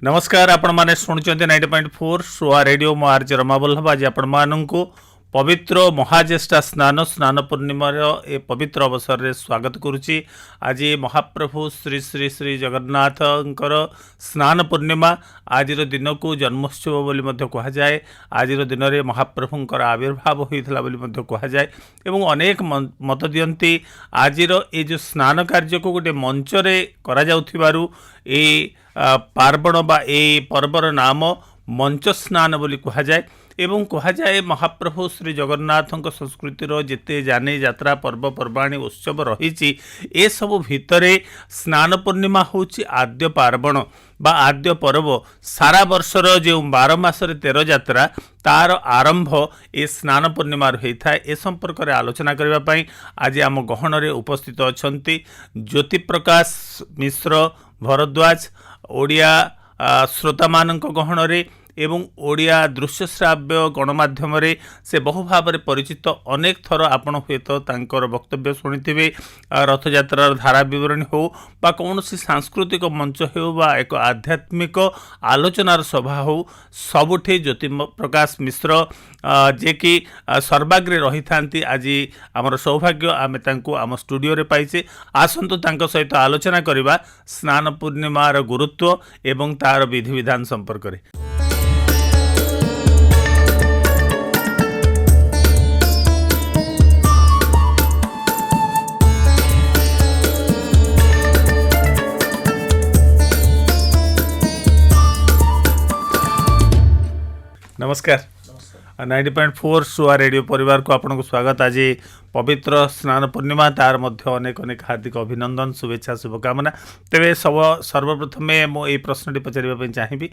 नमस्कार आपण माने शुणुचंती 90.4 सुआ रेडियो मो आरजे रमावल्लभ आज आपण मानंकु पवित्र महाज्येष्ठा स्नान स्नान पूर्णिमार ए पवित्र अवसर रे स्वागत करुची। आज महाप्रभु श्री श्री श्री जगन्नाथंकर स्नान पूर्णिमा आज दिन को जन्मोत्सव बोली मध्य कहा जाए। आज दिन रे महाप्रभुंकर आविर्भाव होइथला बोली मध्य कहा जाए एवं अनेक मत दियंती आज ये जो स्नान कार्य को गोटे मंच रे करा जाउथिबारु ए पार्वण बा ए पर्वर नाम मंच स्नान बोली कहा जाए एवं कहा जाए महाप्रभु श्री जगन्नाथंक संस्कृतिर जेते जाने यात्रा पर्वपर्वाणी उत्सव रही ए सबु भितरे स्नान पूर्णिमा होची आद्य पार्वण बा आद्य पर्व। सारा वर्षर जो 12 मासरे 13 यात्रा तार आरंभ ए स्नान पूर्णिमा होता है। ए संपर्क में आलोचना करने आज आम गहन रे उपस्थित अछंती ज्योतिप्रकाश मिश्र भरद्वाज ओडिया श्रोता मानक गहन रे एवं ओडिया दृश्य श्राव्य गणमाध्यम से बहु भाव में परिचित। अनेक थर आपण हुए तो तांकर वक्तव्य शुणिथिबे। रथयात्रार धारा विवरणी हो बा कौन सी सांस्कृतिक मंच हो बा एक आध्यात्मिक आलोचनार सभा हो सबुठी ज्योतिप्रकाश मिश्र जे कि सर्वाग्रे रही थांती आज आमर सौभाग्य आमे तांको आम स्टूडियो रे पाइचे। आसंतु तांको सहित आलोचना करिबा स्नान पूर्णिमार गुरुत्व एवं तार विधि विधान संपर्क रे। नमस्कार 90.4 सुआ रेडियो परिवार को आपन को स्वागत। आज पवित्र स्नान पूर्णिमा तार मध्य अनेक अनेक हार्दिक अभिनंदन शुभेच्छा शुभकामना। तेरे सर्वप्रथम मो प्रश्नटी पचार चाहिए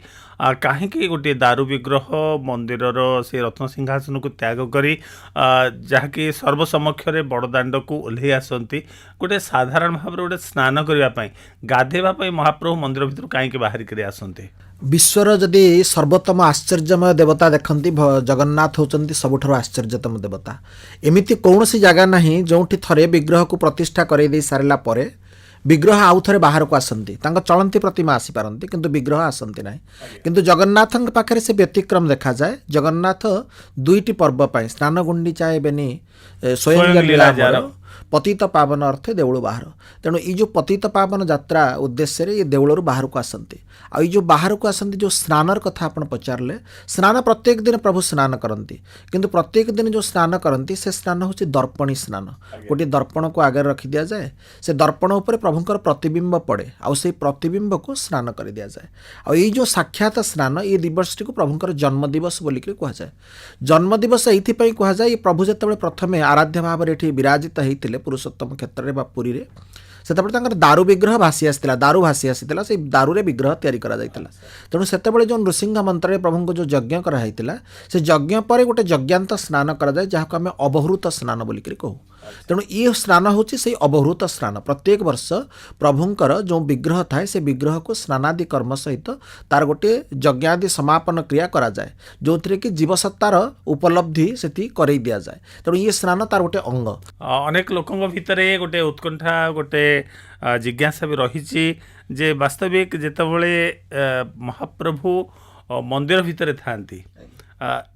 कहीं गोटे दारू विग्रह मंदिर से रत्न सिंहासन को त्याग करी जहाँकि सर्वसमक्ष बड़दाण्ड को ओह्लई आसती गोटे साधारण भाव गोटे स्नान करने गाधेवाई महाप्रभु मंदिर भर कहीं बाहरिक आसती। विश्वर जदि सर्वोत्तम आश्चर्यमय देवता देखती जगन्नाथ होचंती सबुठारु आश्चर्यतम देवता। एमिति कौन सी जगह नहीं जोठी थरे विग्रह को प्रतिष्ठा करई दे सारिला परे विग्रह आउ थे बाहर को आसती चलती प्रतिमा आसी पारती किंतु विग्रह आसती ना। किंतु जगन्नाथ पाखे से व्यतिक्रम देखा जाए। जगन्नाथ दुईटी पर्व पाई स्नान गुंडीचा एबेनी स्वयं लीला पतित पावन अर्थ देउल बाहर। तेणु ये जो पतित पावन यात्रा उद्देश्य ये देउलू बाहर को आसती आई जो बाहर को आसती जो स्नानर कथा आप पचारे स्नान प्रत्येक दिन प्रभु स्नान करती किंतु प्रत्येक दिन जो स्नान करती से स्नान हूँ दर्पणी स्नान। गोटे दर्पण को आगे रखी दि जाए से दर्पण उपर प्रभुंकर प्रतिबिंब पड़े आउ से प्रतिबिंब को स्नान कर दि जाए। और ये जो साक्षात स्नान ये दिवस टी प्रभुंकर जन्म दिवस बोलिक कहुए। जन्म दिवस ये कहुए ये प्रभु जो प्रथम आराध्य भाव में विराजित होते पुरुषोत्तम क्षेत्र में पुरी रे से दारू विग्रह भासी आसाला दारू भासी आसाला से दारू रे विग्रह तैयारी करा जायतिला। तेणु से जो नृसिंह मंत्र प्रभु को जो यज्ञ कराइला से यज्ञ पर गोटे यज्ञांत स्नान करा जाए जहाँ को आम अवहृत स्नान बोलिक कहू। तेणु ये स्नान हूँ से अवहृत स्नान। प्रत्येक वर्ष प्रभुंकर जो विग्रह थाए से विग्रह को स्नानादि कर्म सहित तार गोटे यज्ञादि समापन क्रिया करा जाए जो थे कि जीवसत्तार उपलब्धि से कर दि जाए। तेणु ये स्नान तार गोटे अंग। अनेक लोकों भितर गोटे उत्कंठा गोटे जिज्ञासा भी रही जे वास्तविक जेतबले महाप्रभु मंदिर भितर थांती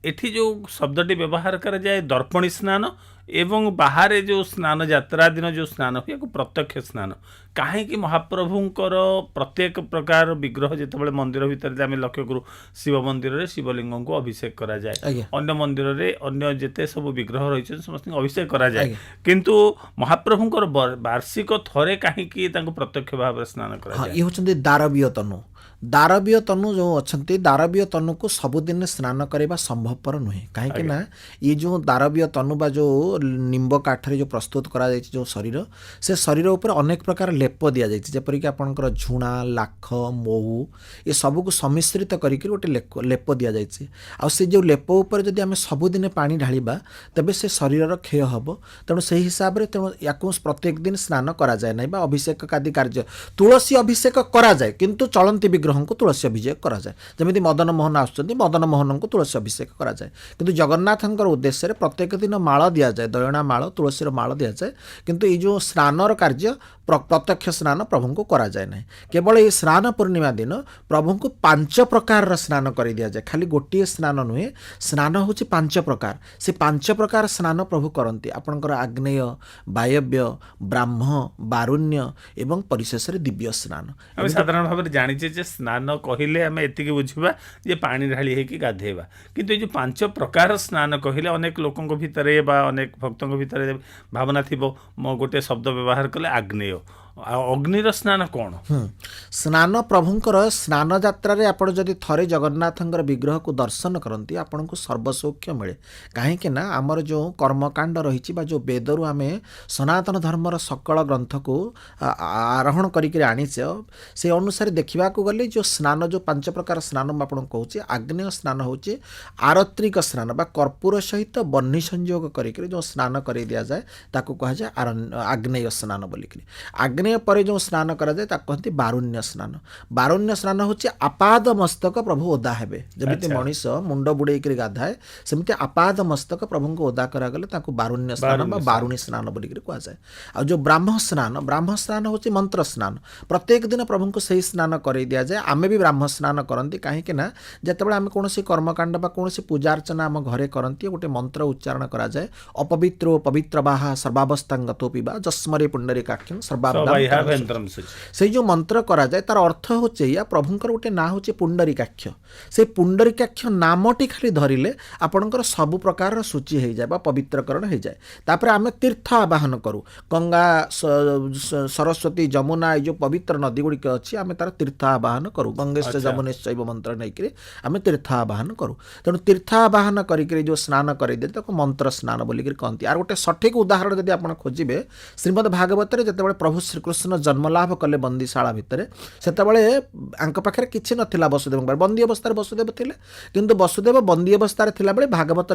एठी जो शब्दटी व्यवहार करा जाए दर्पणी स्नान एवं बाहर जो स्नान यात्रा दिन जो स्नान हुए प्रत्यक्ष स्नान कहीं महाप्रभुंकर प्रत्येक प्रकार विग्रह जितेबाला मंदिर भितर आम लक्ष्य करूँ शिव मंदिर में शिवलिंग को अभिषेक करा जाए अन्य मंदिर में अन्य जेते सब विग्रह रही समस्त अभिषेक करा जाए किंतु महाप्रभुंकर वार्षिक थरे कहीं प्रत्यक्ष भाव स्नान करा जाए। ये होचंदी दारवीय तनु दारवीय तनु जो अच्छा दारवीय तनु को सबुदिन स्नान करवा संभवपर नुहे कहीं ना ये जो दारवीय तनु बा जो निम्ब काठरे जो प्रस्तुत करा जायछि जो शरीर से शरीर उपर अनेक प्रकार लेप दिया जायछि जेपरिक आपनकर झुणा लाख महू ये सबू को सम्मिश्रित करके गोटे लेप दि जायछि। आ से जो लेप उपर जदि आम सबुदिन पानी ढालिबा तबे से शरीर क्षय हम। तेणु से हिसाब से तेणु या प्रत्येक दिन स्नान करा जाए ना बा अभिषेक आदि कार्य तुलसी अभिषेक करा जाए किंतु चलंती विग्रह को तुलसी अभिषेक कराए जमी मदन मोहन आसुच्च मदन मोहन को तुलसी अभिषेक कराए किंतु जगन्नाथ उद्देश्य प्रत्येक दिन माळ दि जाए दयणा माळ तुलसी माळ दि जाए किंतु ये जो स्नानर कार्य प्रत्यक्ष स्नान प्रभु को करा जाए ना केवल ये स्नान पूर्णिमा दिन प्रभु को 5 प्रकार स्नान कर दि जाए खाली गोटे स्नान नुहे स्नान हूँ 5 प्रकार से 5 प्रकार स्नान प्रभु करती आपणकर आग्नेय वायव्य ब्राह्म बारुण्य एवं परिशेष दिव्य स्नान आम साधारण भाव में जाचे जे स्नान कहले आम एति बुझा जे पानी ढाली होगी गाधेवा किंतु ये जो 5 प्रकार स्नान कहले अनेक लोकों भितर अनेक भक्तों भितर भावना थी गोटे शब्द व्यवहार कले आग्नेय अग्निर स्नान कौन स्नान प्रभुंकर स्नान यात्रा आपण जदि थरे जगन्नाथंकर विग्रह को दर्शन करती आपन को सर्वसौख्य मिले कहीं ना आमर जो कर्मकांड रही जो वेदरू आम सनातन धर्मर सकल ग्रंथ को आरोहण करके आनीचे से अनुसार देखा गले जो स्नान जो 5 प्रकार स्नान आपन कहूँ आग्नेय स्नान हूँ आरत्रिक स्नान बा कर्पूर सहित बन्ही संयोग करके जो स्नान कर दि जाए ताकू कह जाए आग्नेय स्नान बोलिक आग्नेय पर जो स्नान करा जाए ताको कहते बारुण्य स्नान होची आपाद मस्तक प्रभु ओदा हेबे जमिति मनीष मुंड बुड़े करी गाधाए सेमिति आपाद मस्तक प्रभु को ओदा करा गले ताको बारुण्य स्नान बा बारुणी स्नान बोली करी कहा जाए आ जो ब्राह्म स्नान होची मंत्र स्नान प्रत्येक दिन प्रभु को सही स्नान कर दिया जाए आमे भी ब्राह्म स्नान करती कहीं ना जितेबाला आम कौन कर्मकांड बा कौन पूजा अर्चना आम घरे करती गोटे मंत्र उच्चारण करा जाए अपवित्रो पवित्र बाहा सर्वावस्थांगतो पिबा जस्मरे पुंडरीकाक्षं सर्वाभद्राम से जो मंत्र करा जाए तार अर्थ होचे या प्रभुंकर गोटे ना होचे पुंडरीकाक्ष से पुंडरीकाक्ष नामटी खाली धरिले आपणकर सब प्रकार सूची हो जाए पवित्रकरण हो जाए तापर आम तीर्थ आवाहन करूँ गंगा सरस्वती जमुना ये जो पवित्र नदी गुड़िक अच्छी आम तार तीर्थ आवाहन करूँ गंगेश जमुनेश मंत्र नहीं आम तीर्थ आवाहन करूँ तेणु तीर्थ आवाहन करके जो स्नान करदे मंत्र स्नान बोलिक कहती आर गोटे सठिक उदाहरण जब आप खोजे श्रीमद भागवत जिते प्रभु श्रीकृष्ण जन्मलाभ कले बंदीशाला भितर से पाखे किसी नथिला वसुदेव बंदी अवस्था वसुदेव थे किंतु वसुदेव बंदी अवस्था थिला बेले भागवत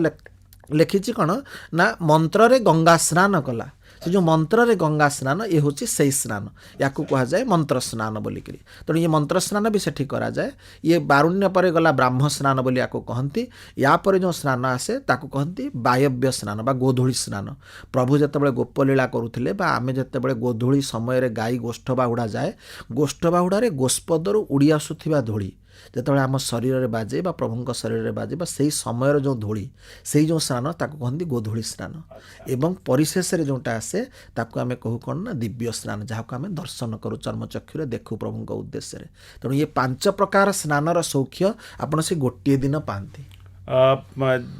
लिखी कौन ना मंत्र रे गंगा स्नान कला से जो मंत्र रे गंगा स्नान ये हूँ से स्नान या कह जाए मंत्र स्नान बोलिक तेणु ये मंत्र स्नान भी सेठी करा जाए ये बारुण्य पर गला ब्राह्म स्नान बोली या कहती या पर जो स्नान आसे ताकू कहती वायव्य स्नान बा गोधूली स्नान प्रभु जितेबाला गोपलीला करुले आम जितेबाला गोधूली समय गाई गोष्ठ बाहुड़ा जाए गोष्ठ बाहुड़े गोस्पदर उड़ी आसुवा धूली जिते आम शरीर में बाजे बा प्रभु शरीर में बाजे से समय जो धूली से जो स्नान ताको कहती गोधूली स्नान एवं परिशेष जोटा आसे ताको आम कहू कौन ना दिव्य स्नान जहाँ को आम दर्शन करूँ चर्मचक्षुरे देखू प्रभु उद्देश्य तेणु ये 5 प्रकार स्नानर सौख्य आपड़ से गोटे दिन पाती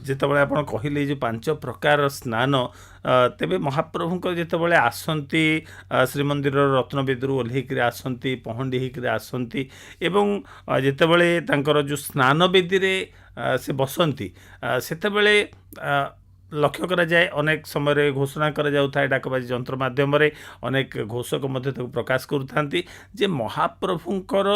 जितेबाला आप कहले जो 5 प्रकार स्नान तेबे महाप्रभु जितेबाला आसती श्रीमंदिर रत्नवेदी ओह्लैक आसती पहंडी होकर आसती एवं जितेबाला तांकर जो स्नान वेदी से बसती सेतेबाला लक्ष्य करा जाए अनेक समय घोषणा करा जाउथाय डाकबाजी जंत्र माध्यम अनेक घोषक मध्य प्रकाश करुथांती जे महाप्रभुंकर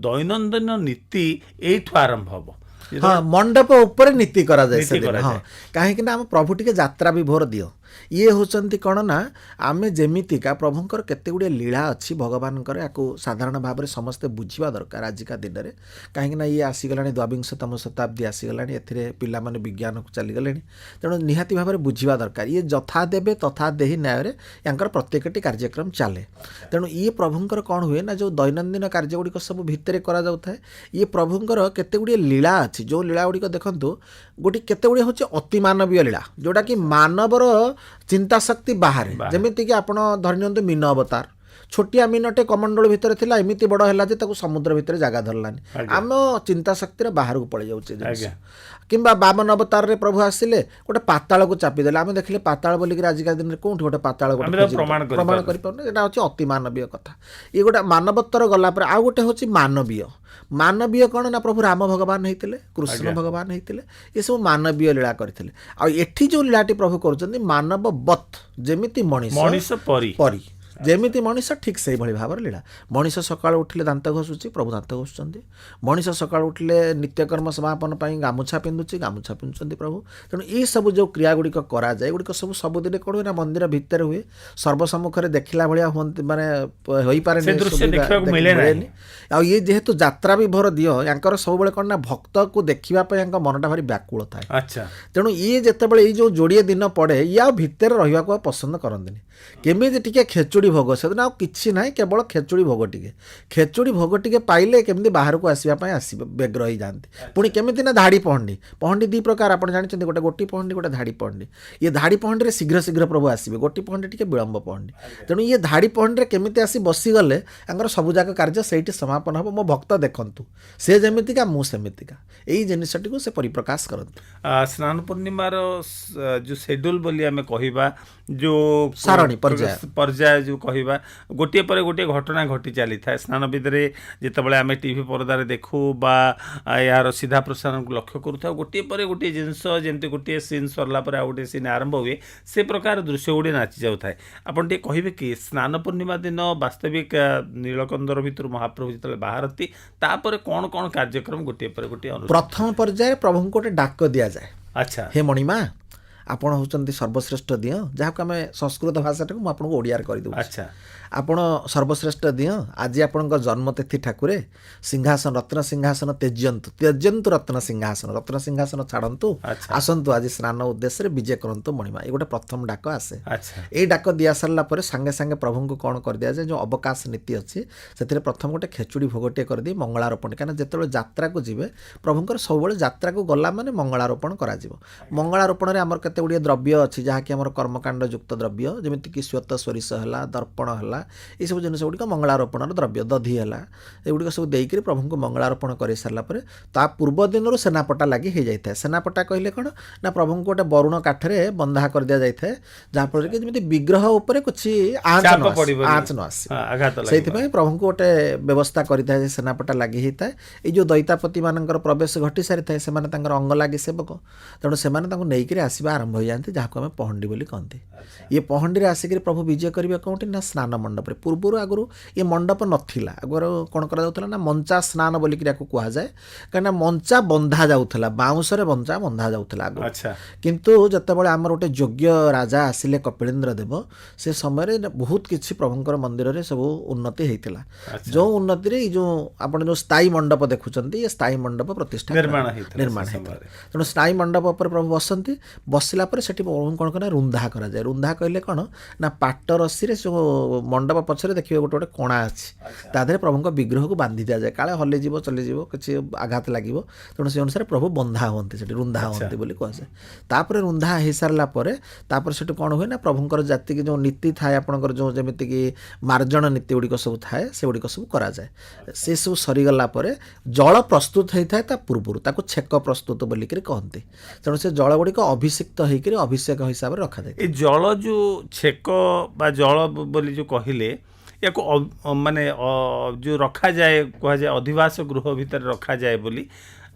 दैनंदिन नीति एठू आरंभ हम हाँ मंडप उपर नीति करा जाए हाँ कहीं आम प्रभु टी यात्रा भी भोर दियो ये होचंती कौन ना आमे जेमितिका प्रभुंकर केते गुड़े लीला अच्छी भगवानकर या साधारण भाव में समस्ते बुझा दरकार आजिका दिन में कहीं ये आसीगला द्वाविंशतम शताब्दी आसीगला पिला माने विज्ञान को चलीगले तेणु निहाती भाव में बुझा दरकार ये जथा देवे तथा देही न्याय यांकर प्रत्येकटी कार्यक्रम चले तेणु ये प्रभुंकर कौन हुए ना जो दैनंदिन कार्य गुड़िक सब भितर करा जाउथाय ये प्रभुंकर केते गुड़े लीला अच्छी जो लीला गुड़िक देखंतु गोटे केते गुड़े होचे अति मानवीय लीला जोटा कि मानवर चिंता शक्ति बाहर जमीक आप धरनी मीन अवतार छोटिया मीनटे कमंडल भितर थिला एमिति बड़ है जे समुद्र भितर जगह धरलानी आम चिंता शक्ति बाहर को पड़ जाऊे किंबा बामन अवतार रे प्रभु आसिले गोटे पाताल को चापिदेले आम देखिले पाताल बोलिक आजिका दिन में कौट गोटे पाताल प्रमाण कर अति मानवीय कथा ये गोटे मानवत्तर गलापर आउ गोटे हूँ मानवीय कौन ना प्रभु राम भगवान होते कृष्ण भगवान होते ये सब मानवीय लीला करते जो लीलाटी प्रभु कर मानव बत जमी मनीष परी ଯେମିତି ମଣିଷ ଠିକ୍ ସେଇଭଳି ଭାବରେ ଲୀଳା। ମଣିଷ ସକାଳୁ ଉଠିଲେ ଦାନ୍ତ ଘଷୁଛି, ପ୍ରଭୁ ଦାନ୍ତ ଘଷୁଛନ୍ତି। ମଣିଷ ସକାଳୁ ଉଠିଲେ ନିତ୍ୟକର୍ମ ସମାପନ ପାଇଁ ଗାମୁଛା ପିନ୍ଧୁଛି, ଗାମୁଛା ପିନ୍ଧୁଛନ୍ତି ପ୍ରଭୁ। ତେଣୁ ଏଇସବୁ ଯେଉଁ କ୍ରିୟାଗୁଡ଼ିକ କରାଯାଏ ଏଗୁଡ଼ିକ ସବୁ ସବୁଦିନେ କ'ଣ ହୁଏ ନା ମନ୍ଦିର ଭିତରେ ହୁଏ, ସର୍ବସମ୍ମୁଖରେ ଦେଖିଲା ଭଳିଆ ହୁଅନ୍ତି ମାନେ ହୋଇପାରେନି, ମିଳେନି। ଆଉ ଇଏ ଯେହେତୁ ଯାତ୍ରା ବି ଭର ଦିଅ, ୟାଙ୍କର ସବୁବେଳେ କ'ଣ ନା ଭକ୍ତକୁ ଦେଖିବା ପାଇଁ ୟାଙ୍କ ମନଟା ଭାରି ବ୍ୟାକୁଳ ଥାଏ। ତେଣୁ ଇଏ ଯେତେବେଳେ ଏଇ ଯେଉଁ ଯୋଡ଼ିଏ ଦିନ ପଡ଼େ ଇଏ ଆଉ ଭିତରେ ରହିବାକୁ ଆଉ ପସନ୍ଦ କରନ୍ତିନି। କେମିତି ଟିକେ ଖେଚୁଡ଼ି ଭୋଗ, ସେଦିନ ଆଉ କିଛି ନାହିଁ, କେବଳ ଖେଚୁଡ଼ି ଭୋଗ ଟିକେ, ଖେଚୁଡ଼ି ଭୋଗ ଟିକେ ପାଇଲେ କେମିତି ବାହାରକୁ ଆସିବା ପାଇଁ ବ୍ୟଗ୍ର ହେଇଯାଆନ୍ତି। ପୁଣି କେମିତି ନା ଧାଡ଼ି ପହଣ୍ଡି, ପହଣ୍ଡି ଦୁଇ ପ୍ରକାର ଆପଣ ଜାଣିଛନ୍ତି, ଗୋଟେ ଗୋଟି ପହଣ୍ଡି, ଗୋଟେ ଧାଡ଼ି ପହଣ୍ଡି। ଇଏ ଧାଡ଼ି ପହଣ୍ଡିରେ ଶୀଘ୍ର ଶୀଘ୍ର ପ୍ରଭୁ ଆସିବେ, ଗୋଟି ପହଣ୍ଡି ଟିକେ ବିଳମ୍ବ ପହଣ୍ଡି। ତେଣୁ ଇଏ ଧାଡ଼ି ପହଣ୍ଡିରେ କେମିତି ଆସି ବସିଗଲେ ତାଙ୍କର ସବୁଯାକ କାର୍ଯ୍ୟ ସେଇଠି ସମାପନ ହେବ। ମୋ ଭକ୍ତ ଦେଖନ୍ତୁ, ସେ ଯେମିତିକା ମୁଁ ସେମିତିକା, ଏଇ ଜିନିଷଟିକୁ ସେ ପରିପ୍ରକାଶ କରନ୍ତି। ସ୍ନାନ ପୂର୍ଣ୍ଣିମାର ଯେଉଁ ସେଡ୍ୟୁଲ୍ ବୋଲି ଆମେ କହିବା, ଯେଉଁ ସାରଣୀ ପର୍ଯ୍ୟାୟ ଯେଉଁ କହିବା, ଗୋଟିଏ ପରେ ଗୋଟିଏ ଘଟଣା ଘଟି ଚାଲିଥାଏ ସ୍ନାନ ବିଧିରେ। ଯେତେବେଳେ ଆମେ ଟିଭି ପରଦାରେ ଦେଖୁ ବା ଏହାର ସିଧା ପ୍ରସାରଣକୁ ଲକ୍ଷ୍ୟ କରୁଥାଉ, ଗୋଟିଏ ପରେ ଗୋଟିଏ ଜିନିଷ, ଯେମିତି ଗୋଟିଏ ସିନ୍ ସରିଲା ପରେ ଆଉ ଗୋଟିଏ ସିନ୍ ଆରମ୍ଭ ହୁଏ, ସେ ପ୍ରକାର ଦୃଶ୍ୟ ଗୁଡ଼ିଏ ନାଚି ଯାଉଥାଏ। ଆପଣ ଟିକେ କହିବେ କି ସ୍ନାନ ପୂର୍ଣ୍ଣିମା ଦିନ ବାସ୍ତବିକ ନୀଳକନ୍ଦର ଭିତରୁ ମହାପ୍ରଭୁ ଯେତେବେଳେ ବାହାରନ୍ତି, ତାପରେ କ'ଣ କ'ଣ କାର୍ଯ୍ୟକ୍ରମ ଗୋଟିଏ ପରେ ଗୋଟିଏ? ପ୍ରଥମ ପର୍ଯ୍ୟାୟରେ ପ୍ରଭୁଙ୍କୁ ଗୋଟେ ଡାକ ଦିଆଯାଏ। ଆଚ୍ଛା, ହେ ମଣିମା, ଆପଣ ହେଉଛନ୍ତି ସର୍ବଶ୍ରେଷ୍ଠ ଦିଅ, ଯାହାକୁ ଆମେ ସଂସ୍କୃତ ଭାଷାଟାକୁ ମୁଁ ଆପଣଙ୍କୁ ଓଡ଼ିଆରେ କରିଦେଉଛି। ଆଚ୍ଛା, ଆପଣ ସର୍ବଶ୍ରେଷ୍ଠ ଦିଅ, ଆଜି ଆପଣଙ୍କ ଜନ୍ମତିଥି ଠାକୁରେ, ସିଂହାସନ ରତ୍ନ ସିଂହାସନ ତ୍ୟଜନ୍ତୁ, ତ୍ୟଜନ୍ତୁ ରତ୍ନ ସିଂହାସନ, ରତ୍ନ ସିଂହାସନ ଛାଡ଼ନ୍ତୁ, ଆସନ୍ତୁ ଆଜି ସ୍ନାନ ଉଦ୍ଦେଶ୍ୟରେ ବିଜେ କରନ୍ତୁ ମଣିମା। ଏ ଗୋଟେ ପ୍ରଥମ ଡାକ ଆସେ। ଏଇ ଡାକ ଦିଆସାରିଲା ପରେ ସାଙ୍ଗେ ସାଙ୍ଗେ ପ୍ରଭୁଙ୍କୁ କ'ଣ କରିଦିଆଯାଏ, ଯେଉଁ ଅବକାଶ ନୀତି ଅଛି ସେଥିରେ ପ୍ରଥମ ଗୋଟେ ଖେଚୁଡ଼ି ଭୋଗଟିଏ କରିଦେଇ ମଙ୍ଗଳାରୋପଣ, କାହିଁକିନା ଯେତେବେଳେ ଯାତ୍ରାକୁ ଯିବେ ପ୍ରଭୁଙ୍କର ସବୁବେଳେ ଯାତ୍ରାକୁ ଗଲା ମାନେ ମଙ୍ଗଳାରୋପଣ କରାଯିବ। ମଙ୍ଗଳାରୋପଣରେ ଆମର କେତେ ଗୁଡ଼ିଏ ଦ୍ରବ୍ୟ ଅଛି, ଯାହାକି ଆମର କର୍ମକାଣ୍ଡ ଯୁକ୍ତ ଦ୍ରବ୍ୟ, ଯେମିତିକି ଶ୍ଵେତ ସୋରିଷ ହେଲା, ଦର୍ପଣ ହେଲା, ଏସବୁ ଜିନିଷ ଗୁଡ଼ିକ ମଙ୍ଗଳାରୋପଣର ଦ୍ରବ୍ୟ, ଦଧି ହେଲା, ଏଗୁଡ଼ିକ ସବୁ ଦେଇକରି ପ୍ରଭୁଙ୍କୁ ମଙ୍ଗଳାରୋପଣ କରିସାରିଲା ପରେ ତା ପୂର୍ବ ଦିନରୁ ସେନାପଟା ଲାଗି ହେଇଯାଇଥାଏ। ସେନାପଟା କହିଲେ କ'ଣ ନା ପ୍ରଭୁଙ୍କୁ ଗୋଟେ ବରୁଣ କାଠରେ ବନ୍ଧା କରିଦିଆଯାଇଥାଏ, ଯାହାଫଳରେ କି ଯେମିତି ବିଗ୍ରହ ଉପରେ କିଛି ଆଞ୍ଚ ନ ଆସେ। ସେଇଥିପାଇଁ ପ୍ରଭୁଙ୍କୁ ଗୋଟେ ବ୍ୟବସ୍ଥା କରିଥାଏ, ସେନାପଟା ଲାଗି ହେଇଥାଏ। ଏଇ ଯେଉଁ ଦୈତାପତି ମାନଙ୍କର ପ୍ରବେଶ ଘଟି ସାରିଥାଏ, ସେମାନେ ତାଙ୍କର ଅଙ୍ଗ ଲାଗି ସେବକ, ତେଣୁ ସେମାନେ ତାଙ୍କୁ ନେଇକରି ଆସିବା ଆରମ୍ଭ ହୋଇଯାଆନ୍ତି, ଯାହାକୁ ଆମେ ପହଣ୍ଡି ବୋଲି କହନ୍ତି। ଇଏ ପହଣ୍ଡିରେ ଆସିକରି ପ୍ରଭୁ ବିଜେ କରିବେ କେଉଁଠି ନା ସ୍ନାନ ମଣ୍ଡପରେ। ପୂର୍ବରୁ ଆଗରୁ ଏ ମଣ୍ଡପ ନଥିଲା, ଆଗରୁ କ'ଣ କରାଯାଉଥିଲା ନା ମଞ୍ଚା ସ୍ନାନ ବୋଲିକିରି ୟାକୁ କୁହାଯାଏ, କାହିଁକିନା ମଞ୍ଚା ବନ୍ଧା ଯାଉଥିଲା, ବାଉଁଶରେ ମଞ୍ଚା ବନ୍ଧା ଯାଉଥିଲା ଆଗରୁ। କିନ୍ତୁ ଯେତେବେଳେ ଆମର ଗୋଟେ ଯୋଗ୍ୟ ରାଜା ଆସିଲେ କପିଳେନ୍ଦ୍ର ଦେବ, ସେ ସମୟରେ ବହୁତ କିଛି ପ୍ରଭୁଙ୍କର ମନ୍ଦିରରେ ସବୁ ଉନ୍ନତି ହେଇଥିଲା। ଯେଉଁ ଉନ୍ନତିରେ ଏଇ ଯେଉଁ ଆପଣ ଯେଉଁ ସ୍ଥାୟୀ ମଣ୍ଡପ ଦେଖୁଛନ୍ତି, ଏ ସ୍ଥାୟୀ ମଣ୍ଡପ ପ୍ରତିଷ୍ଠା ନିର୍ମାଣ ହେଇଥିଲା। ତେଣୁ ସ୍ଥାୟୀ ମଣ୍ଡପ ଉପରେ ପ୍ରଭୁ ବସନ୍ତି, ବସିଲା ପରେ ସେଠି ପ୍ରଭୁଙ୍କୁ କ'ଣ କରେ ରୁନ୍ଧା କରାଯାଏ। ରୁନ୍ଧା କହିଲେ କ'ଣ ନା ପାଟ ରସିରେ ଯେଉଁ ମଣ୍ଡପ ପଛରେ ଦେଖିବେ ଗୋଟେ ଗୋଟେ କଣା ଅଛି, ତା ଦେହରେ ପ୍ରଭୁଙ୍କ ବିଗ୍ରହକୁ ବାନ୍ଧି ଦିଆଯାଏ, କାଳେ ହଲିଯିବ ଚଲିଯିବ, କିଛି ଆଘାତ ଲାଗିବ, ତେଣୁ ସେ ଅନୁସାରେ ପ୍ରଭୁ ବନ୍ଧା ହୁଅନ୍ତି, ସେଠି ରୁନ୍ଧା ହୁଅନ୍ତି ବୋଲି କୁହାଯାଏ। ତାପରେ ରୁନ୍ଧା ହେଇସାରିଲା ପରେ ତାପରେ ସେଠି କ'ଣ ହୁଏ ନା ପ୍ରଭୁଙ୍କର ଯେତିକି ଯେଉଁ ନୀତି ଥାଏ, ଆପଣଙ୍କର ଯେଉଁ ଯେମିତିକି ମାର୍ଜଣ ନୀତି ଗୁଡ଼ିକ ସବୁ ଥାଏ, ସେଗୁଡ଼ିକ ସବୁ କରାଯାଏ। ସେସବୁ ସରିଗଲା ପରେ ଜଳ ପ୍ରସ୍ତୁତ ହେଇଥାଏ, ତା ପୂର୍ବରୁ ତାକୁ ଛେକ ପ୍ରସ୍ତୁତ ବୋଲିକିରି କହନ୍ତି। ତେଣୁ ସେ ଜଳ ଗୁଡ଼ିକ ଅଭିଷିକ୍ତ ହେଇକରି ଅଭିଷେକ ହିସାବରେ ରଖାଯାଏ। ଏ ଜଳ ଯେଉଁ ଛେକ ବା ଜଳ ବୋଲି ଯେଉଁ କହିଲେ, ୟାକୁ ମାନେ ଯେଉଁ ରଖାଯାଏ, କୁହାଯାଏ ଅଧିବାସ ଗୃହ ଭିତରେ ରଖାଯାଏ ବୋଲି।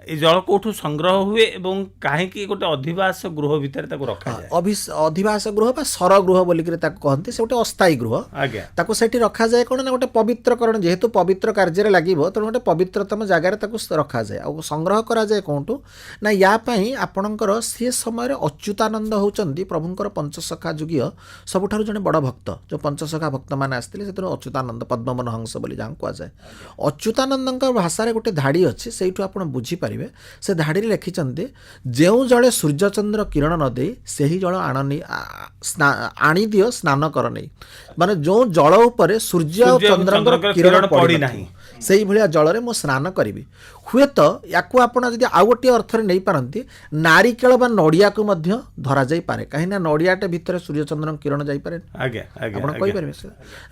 এই ଜଳ କୋଉଠୁ ସଂଗ୍ରହ ହୁଏ ଏବଂ କାହିଁକି ଗୋଟେ ଅଧିବାସ ଗୃହ ଭିତରେ ତାକୁ ରଖାଯାଏ? ଅଧିବାସ ଗୃହ ବା ସର ଗୃହ ବୋଲିକିରି ତାକୁ କହନ୍ତି। ସେ ଗୋଟେ ଅସ୍ଥାୟୀ ଗୃହ। ଆଜ୍ଞା, ତାକୁ ସେଠି ରଖାଯାଏ କ'ଣ ନା ଗୋଟେ ପବିତ୍ରକରଣ, ଯେହେତୁ ପବିତ୍ର କାର୍ଯ୍ୟରେ ଲାଗିବ, ତେଣୁ ଗୋଟେ ପବିତ୍ରତମ ଜାଗାରେ ତାକୁ ରଖାଯାଏ। ଆଉ ସଂଗ୍ରହ କରାଯାଏ କେଉଁଠୁ ନା ୟା ପାଇଁ ଆପଣଙ୍କର ସେ ସମୟରେ ଅଚ୍ୟୁତାନନ୍ଦ ହେଉଛନ୍ତି ପ୍ରଭୁଙ୍କର ପଞ୍ଚସଖା ଯୁଗୀୟ ସବୁଠାରୁ ଜଣେ ବଡ଼ ଭକ୍ତ। ଯେଉଁ ପଞ୍ଚସଖା ଭକ୍ତମାନେ ଆସିଥିଲେ ସେଥିରୁ ଅଚ୍ୟୁତାନନ୍ଦ, ପଦ୍ମବନ ହଂସ ବୋଲି ଯାହାକୁ କୁହାଯାଏ। ଅଚ୍ୟୁତାନନ୍ଦଙ୍କ ଭାଷାରେ ଗୋଟେ ଧାଡ଼ି ଅଛି, ସେଇଠୁ ଆପଣ ବୁଝିପାରିବେ। ସେ ଧାଡ଼ିରେ ଲେଖିଛନ୍ତି, ଯେଉଁ ଜଳେ ସୂର୍ଯ୍ୟଚନ୍ଦ୍ର କିରଣ ନ ଦେଇ ସେହି ଜଳ ଆଣିଦିଅ ସ୍ନାନ କର ନେଇ। ମାନେ ଯେଉଁ ଜଳ ଉପରେ ସୂର୍ଯ୍ୟ ଆଉ ଚନ୍ଦ୍ରଙ୍କର କିରଣ ପଡ଼ିନାହିଁ, ସେଇଭଳିଆ ଜଳରେ ମୁଁ ସ୍ନାନ କରିବି। ହୁଏତ ୟାକୁ ଆପଣ ଯଦି ଆଉ ଗୋଟିଏ ଅର୍ଥରେ ନେଇପାରନ୍ତି, ନାରିକେଳ ବା ନଡ଼ିଆକୁ ମଧ୍ୟ ଧରାଯାଇପାରେ, କାହିଁକିନା ନଡ଼ିଆଟେ ଭିତରେ ସୂର୍ଯ୍ୟଚନ୍ଦ୍ରଙ୍କ କିରଣ ଯାଇପାରେ। ଆପଣ କହିପାରିବେ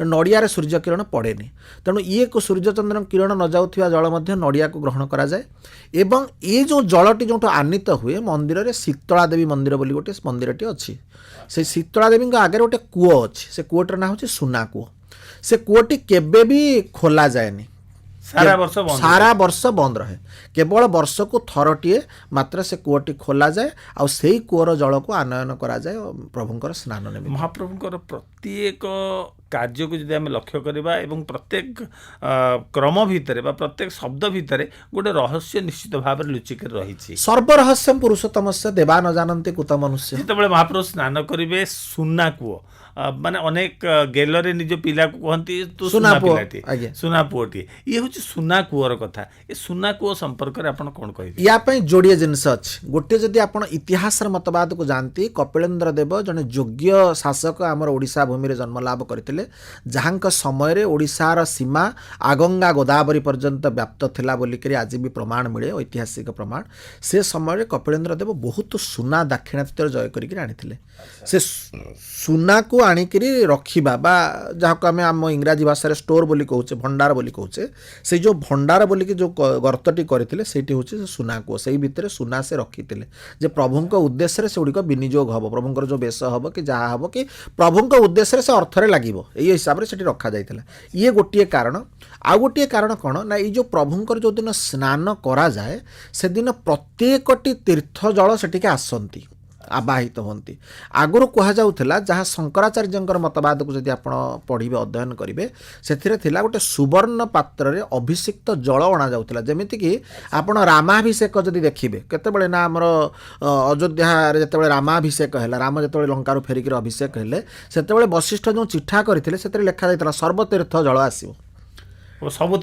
ନଡ଼ିଆରେ ସୂର୍ଯ୍ୟ କିରଣ ପଡ଼େନି, ତେଣୁ ଇଏକୁ ସୂର୍ଯ୍ୟଚନ୍ଦ୍ରଙ୍କ କିରଣ ନ ଯାଉଥିବା ଜଳ ମଧ୍ୟ ନଡ଼ିଆକୁ ଗ୍ରହଣ କରାଯାଏ। ଏବଂ ଏ ଯେଉଁ ଜଳଟି ଯେଉଁଠୁ ଆନିତ ହୁଏ, ମନ୍ଦିରରେ ଶୀତଳା ଦେବୀ ମନ୍ଦିର ବୋଲି ଗୋଟେ ମନ୍ଦିରଟି ଅଛି। ସେଇ ଶୀତଳା ଦେବୀଙ୍କ ଆଗରେ ଗୋଟେ କୂଅ ଅଛି, ସେ କୂଅଟିର ନାଁ ହେଉଛି ସୁନା କୂଅ। ସେ କୂଅଟି କେବେ ବି ଖୋଲା ଯାଏନି, ସାରା ବର୍ଷ ବନ୍ଦ ରହେ। କେବଳ ବର୍ଷକୁ ଥରଟିଏ ମାତ୍ର ସେ କୂଅଟି ଖୋଲାଯାଏ, ଆଉ ସେଇ କୂଅର ଜଳକୁ ଆନୟନ କରାଯାଏ ପ୍ରଭୁଙ୍କର ସ୍ନାନ ନିମିତ୍ତ। ମହାପ୍ରଭୁଙ୍କର प्रत्येक कार्य को जदि आम लक्ष्य करवा एवं प्रत्येक क्रम भितर प्रत्येक शब्द भितर गोटे रहस्य निश्चित भाव में लुचिक रही। सर्वरहस्यम पुरुषोत्तम से देवा न जानते कुत मनुष्य। जिते महाप्रभु स्नान करेंगे सुना कूଅ माने अनेक गेलरे निज पिला को कहती तू सुना पिलाटी सुना पुओटी ये हूँ सुना कूअर कथा। ये सुना कूଅ संपर्क में आपन कौन कहिबे? या जोड़िए जिनस अच्छी गोटे जदि आप इतिहास मतवाद को जानती कपिलेन्द्र देव जने योग्य शासक आमर ओडिशा भूमि जन्म लाभ करते जहाँ समय ओडिशार सीमा आगंगा गोदावरी पर्यंत व्याप्त थिला बोलिक आज भी प्रमाण मिले ऐतिहासिक प्रमाण। से समय कपिलेन्द्र देव बहुत सुना दाक्षिणात्य जय करके आनी से सुना को आनिकी रखा जहाँ को आम आम इंग्राजी भाषा स्टोर बोली कहूचे भंडार बोली कहूचे से जो भंडार बोलिकी जो गर्तटी करते से हूँ सुना कूଅ से भितर सुना से रखी जे प्रभुंक उद्देश्य से गुड़िक विनियोग हम प्रभुंर जो बेश हम कि जहाँ हम कि प्रभुंक उद्देश्य से अर्थरे लगे यही हिसाब से रखा जाता। ये गोटे कारण आउ गोटे कारण कौन ना ये जो प्रभुंकर जो दिन स्नान करा जाए से दिन प्रत्येकटी तीर्थ जल सेटिके आसती आवाहित होती। आगुरी कहुला जहाँ शंकराचार्य मतवाद को जब आप पढ़े अध्ययन करेंगे से गोटे सुवर्ण पात्र रे अभिषिक्त जल अणा जाऊला जमीक आप रामाभिषेक जदि देखिए केतबेले ना आमर अयोध्या जिते रामाभिषेक है राम जो लंकार फेरिक अभिषेक हेले से वशिष्ठ जो चिठा करते लिखा जाता सर्वतीर्थ जल आसो सब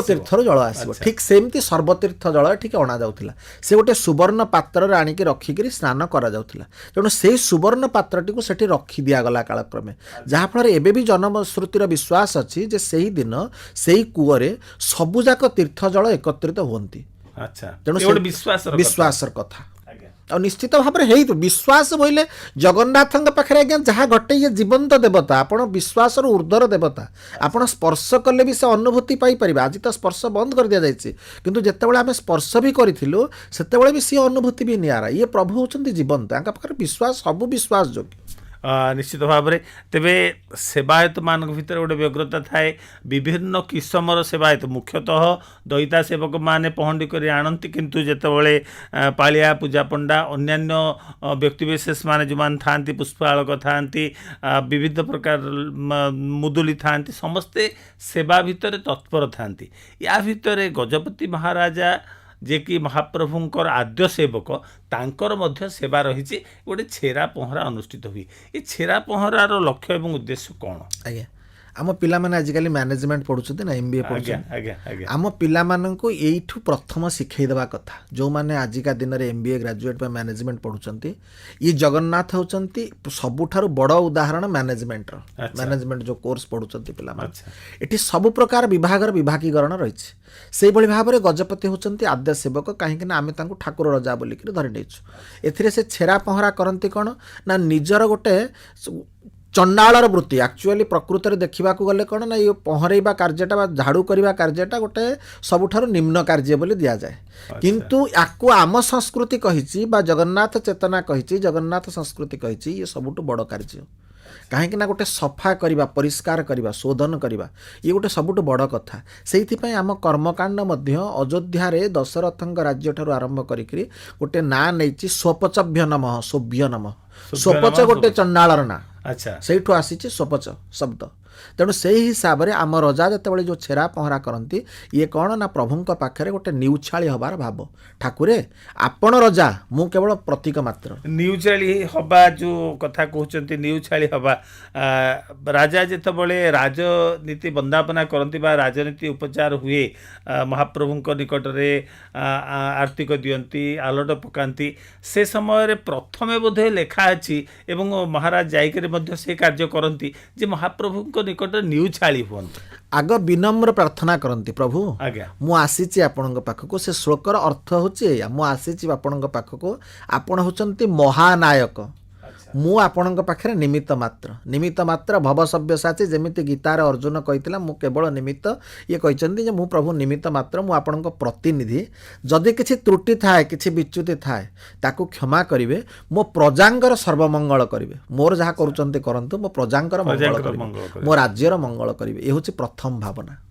तीर्थर जल आसो ठीक सेमती सर्वतीर्थ जल ठीक अणा जाऊला से गोटे सुवर्ण पात्र आणिकी रखिक स्नान करा जाऊला तेणु से सुवर्ण पात्रटी को सेठी रखी दिगला कालक्रमे जहाँफल एबे भी जनश्रुतिर विश्वास अच्छी जे से दिन से कूअरे सबुजाक तीर्थ जल एकत्रित हुंती। तेणु विश्वास कथा और निश्चित भाव में हो विश्वास बोले जगन्नाथ पाखे आज्ञा जहाँ घटे ये जीवंत देवता आप विश्वास ऊर्ध्वर देवता आप स्पर्श कले भी से अनुभूति पाइपर। आज तो स्पर्श बंद कर दि जाए किंतु जितेबाला आम स्पर्श भी करूँ से भी सी अनुभूति भी निरा ये प्रभु होती जीवंत यहाँ पाखे विश्वास सब विश्वास योग्य निश्चित भाव में तेरे सेवायत मान भर गोटे व्यग्रता थाए विभिन्न किस्मर सेवायत मुख्यतः दयिता सेवक माने पहंडी कर आणती किंतु जितेबाला पालिया पूजा पंडा अन्यान्य व्यक्तिविशेष माने जो मान था पुष्पालक था विविध प्रकार मुदुली था समस्ते सेवा भितर तत्पर था। या भितर गजपति महाराजा जे कि महाप्रभुंकर आद्य सेवक तांकर मध्य सेवा रही गोटे छेरा पहरा अनुष्ठित हुई। ये छेरा पहरार लक्ष्य एवं उद्देश्य कौन? आज्ञा आम पिला माने आजिकली मैनेजमेंट पढ़ुछथि ना एमबीए पढ़ुछथि आम पिला माननकु एइठु प्रथम शिखै देबा कथा जो माने आजिका दिन रे एमबीए ग्रेजुएट बा मैनेजमेंट पढ़ुछंती ये जगन्नाथ होचंती सबुठारु बड़ उदाहरण मैनेजमेंट रो मैनेजमेंट जो कोर्स पढ़ुछंती पिला माने एठी सब प्रकार विभागर विभागीकरण रहिछि से भली भाव में गजपति होचंती आद्य सेवक कहीं ना आमे तांकु ठाकुर रजा बोलिक धरि नेछु एथिरे से छेरा पहरा करंती कोन ना निजर गोटे चंडालर वृत्ति एक्चुअली प्रकृत में देखा गले कौन ना ये पहरइबा कार्यटा झाड़ू करवा कार्यटा गोटे सबुठारु निम्न कार्य बोली दि जाए किंतु याकू आम संस्कृति कही जगन्नाथ चेतना कही जगन्नाथ संस्कृति कही ये सबुठु बड़ कार्य कहीं ना गोटे सफा करवा परिष्कार करवा शोधन करवा ये गोटे सबुठु बड़ कथा से आम कर्मकांड अयोध्या दशरथ राज्य ठारू आरंभ करी गोटे ना नहीं स्वपचभ्य नमः सोभ्य नमः स्वपच गोटे चंडालर ना अच्छा से आसी स्वपच शब्द तेणु से हिसाब से आम रजा जिते जो छेरा पहरा करती ये कौन ना प्रभुंक पाखे गोटे न्यूछाड़ी हबार भाव ठाकुरे आपण रजा मु केवल प्रतीक मात्र न्यूछाड़ी हवा जो कथा कहते न्यूछाड़ी हवा राजा जितेबाला राजनीति बंदापना करती राजनीति उपचार हुए महाप्रभुंक निकट में आर्थिक दियंती आलोट पकाती से समय प्रथमे बोधे लेखा अच्छी एवं महाराज जाइकर से कार्य करती जे महाप्रभुंक निकट न्यूछाड़ी हुआ आग विनम्र प्रार्थना करती प्रभु मु आसी आपण पाखक से श्लोकर अर्थ होची मु आसी आपण पाखक आपण होचंती महानायक मु आपण पाखे निमित्त मात्र भव सव्यसाची जमीती गीतार अर्जुन कही मु केवल निमित्त ये कहते मु प्रभु निमित्त मात्र मु आपण प्रतिनिधि जदि किसी त्रुटि थाए किसी विच्युति थाए ताकू क्षमा करिवे मो प्रजांगर सर्वमंगल करिवे मोर जहाँ करुचंती करंतु मो प्रजांगर मंगल करिवे मो राज्यर मंगल करिवे ये होची प्रथम भावना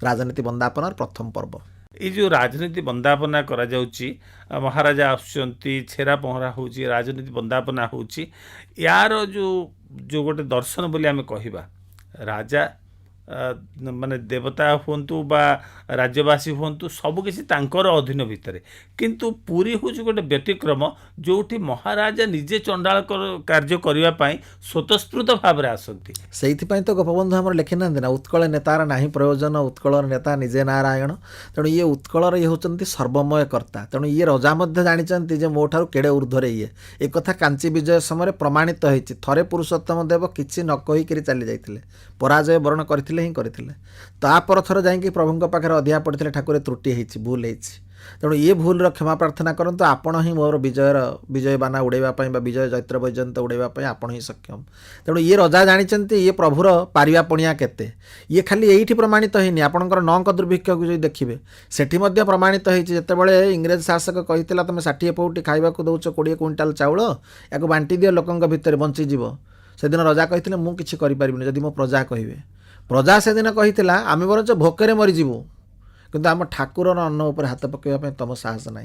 राजनीति बंदापनार प्रथम पर्व ये जो राजनीति बंदापना करा जाउची महाराजा आसुचंती छेरा पहरा होची राजनीति बंदापना होची यार जो जो गोटे दर्शन बोली आम कहवा राजा माने देवता हुंतु बा राज्यवासी हुंतु सबकिछि तांकर अधीन भितर किंतु पुरी हूँ गोटे व्यतिक्रम जोठी महाराजा निजे चंडाल कार्य करने स्वतस्फूर्त भाव में आसती से तो गोपबंधु आम लिखि ना ना उत्कल नेतार ना प्रयोजन उत्कल नेता निजे नारायण तेणु ये उत्कलर ये होती सर्वमय कर्ता तेणु ये रजा जानते जे मो ठार केड़े ऊर्ध्वर ये एक कथा कांची विजय समय प्रमाणित होती थरे पुरुषोत्तम देव किसी न कहीकि चली जाते पराजय वरण करते ही करते तापर थर जाकि प्रभु पाखे अधिया पड़ते ठाकुर त्रुटि होती भूल होती तेणु ये भूल क्षमा प्रार्थना करंतु आपण ही मोर विजय बाना उड़ाइवाई विजय जैत्र वैजयंत उड़ाइवाई आपण ही सक्षम तेणु ये रजा जानते ये प्रभुर पारिबा पणिया केते ये खाली यही प्रमाणित होनी आपंकर नौक दुर्भिक्ष को जो देखिए सेठी मध्य प्रमाणित होती जितेबाला इंग्रेज शासक कही तुम 60 पौटी खाइबा दौच 20 क्विंटाल चाउल या बांटी दियो लोकों भितर बंचीज से दिन रजा कही मु किछि करि परिबिनि जदि मो प्रजा कहिबे प्रजा से दिन कही आम बरंच भोकरे मरीजु किंतु आम ठाकुर अन्न उपर हाथ पकड़ा तुम साहस ना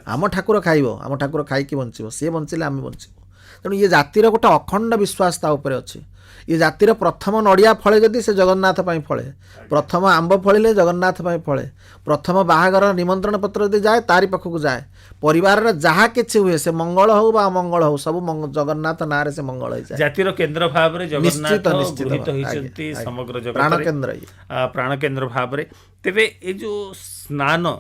आम ठाकुर खाइब आम ठाकुर खाई बंचब सी बंचिले आम बंचब तेणु ये जातिर गोटे अखंड विश्वास ता उपर अच्छी ये जातिर प्रथम नड़िया फले जदि से जगन्नाथ फले प्रथम आंब फलिले जगन्नाथ फले प्रथम बाहागर निमंत्रण पत्र यदि जाए तारी पाखक जाए परिवार जहाँ किसी हुए से मंगल हो बा अमंगल हो सब जगन्नाथ ना रे से मंगल हो जाए जातिर केन्द्र भाव में जगन्नाथ निश्चित गृहीत होइछन्ति समग्र जगत प्राण केन्द्र प्राण केन्द्र भाव में तेबे ए जो स्नान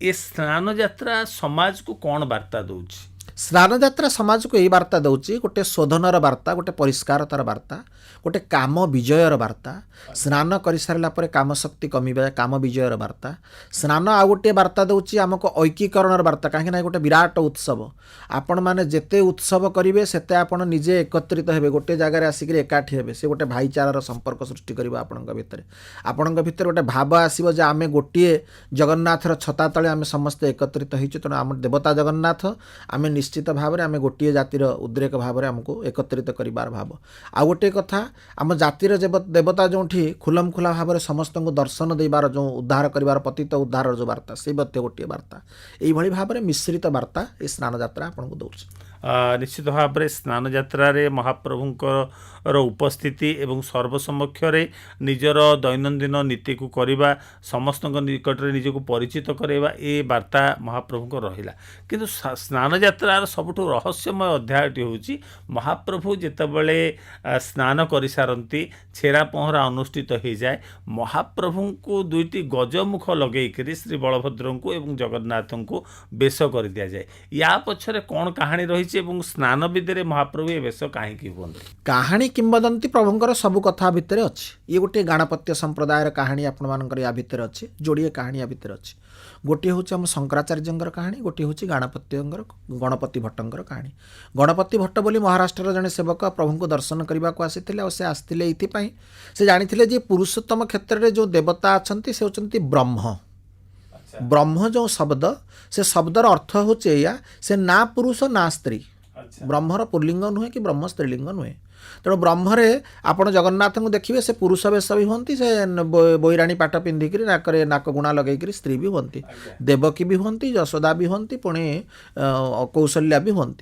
ए स्नान यात्रा समाज को कौन वार्ता दौछि स्नान यात्रा समाज को यही वार्ता दूची गोटे शोधनर वार्ता गोटे परिष्कारतार वार्ता गोटे काम विजयर वार्ता स्नान कर सारा पर काम शक्ति कमिबा काम विजयर वार्ता स्नान आ गोटे वार्ता दूची आमको ऐक्यकरणर वार्ता कहीं गोटे विराट उत्सव आपण मैंने जिते उत्सव करेंगे सेते आपण निजे एकत्रित हेबे गोटे जगार आसिक एकाठी हेबे से गोटे भाईचारार संपर्क सृष्टि करिबा आपण भितर गोटे भाव आसीबो जे आमे गोटे जगन्नाथर छता तले आमे समस्त एकत्रित होइछु तेणु आम देवता जगन्नाथ आमे निश्चित भाव में आम गोटे जातिर उद्रेक भाव में आमको एकत्रित करिबार भाव आ गोटे कथा आम जातिर देवता जो खुलम खुला भाव में समस्त दर्शन देबार जो उद्धार करिबार पतित उद्धार जो वार्ता से गोटे वार्ता यही भाव में मिश्रित वार्ता ये स्नान यात्रा आपको दौर निश्चित भाव में स्नान यात्रा महाप्रभुंकर उपस्थिति एवं सर्वसमक्ष निजर दैनंदिन नीति को करवा समस्त निकट में निजक परिचित करवा ये वार्ता महाप्रभु को रहा किंतु स्नान यात्रार सबुठ रहस्यमय अध्यायटी हूँ महाप्रभु जितेबले स्नान कर सारती छेरा पहरा अनुष्ठित हो जाए महाप्रभु को दुईटी गजमुख लगे श्री बलभद्र को एवं जगन्नाथ को बेश कर दि जाए या पछरे कौन कहानी रही स्नान विधि महाप्रभु ये बेश कहीं हूँ कहानी किंवदंती प्रभुंकर सबु कथा भितर अच्छी ये गोटे गणपत्य संप्रदायर कहानी आपण या भितर अच्छी जोड़िए कहानी या भितर अच्छी गोटे हूँ आम शंकराचार्य कहानी गोटे हूँ गणपति भट्टर कहानी गणपति भट्ट बोली महाराष्ट्र जड़े सेवक प्रभु को दर्शन करने को आसी से आसते ये से जानी जे पुरुषोत्तम क्षेत्र में जो देवता अच्छा से होती ब्रह्म ब्रह्म जो शब्द से शब्दर अर्थ हूँ या से ना पुरुष ना स्त्री ब्रह्मर पुल्लिंग नुहे कि ब्रह्म स्त्रीलिंग नुहे तेणु ब्रह्मरे आपण जगन्नाथ को देखिए से पुरुष वेश भी हमें से बैराणी पाट पिंधिक नाकरे नाक गुणा लगे स्त्री भी हमें देवकी भी हमें यशोदा भी हमें पुणी कौशल्या भी हमें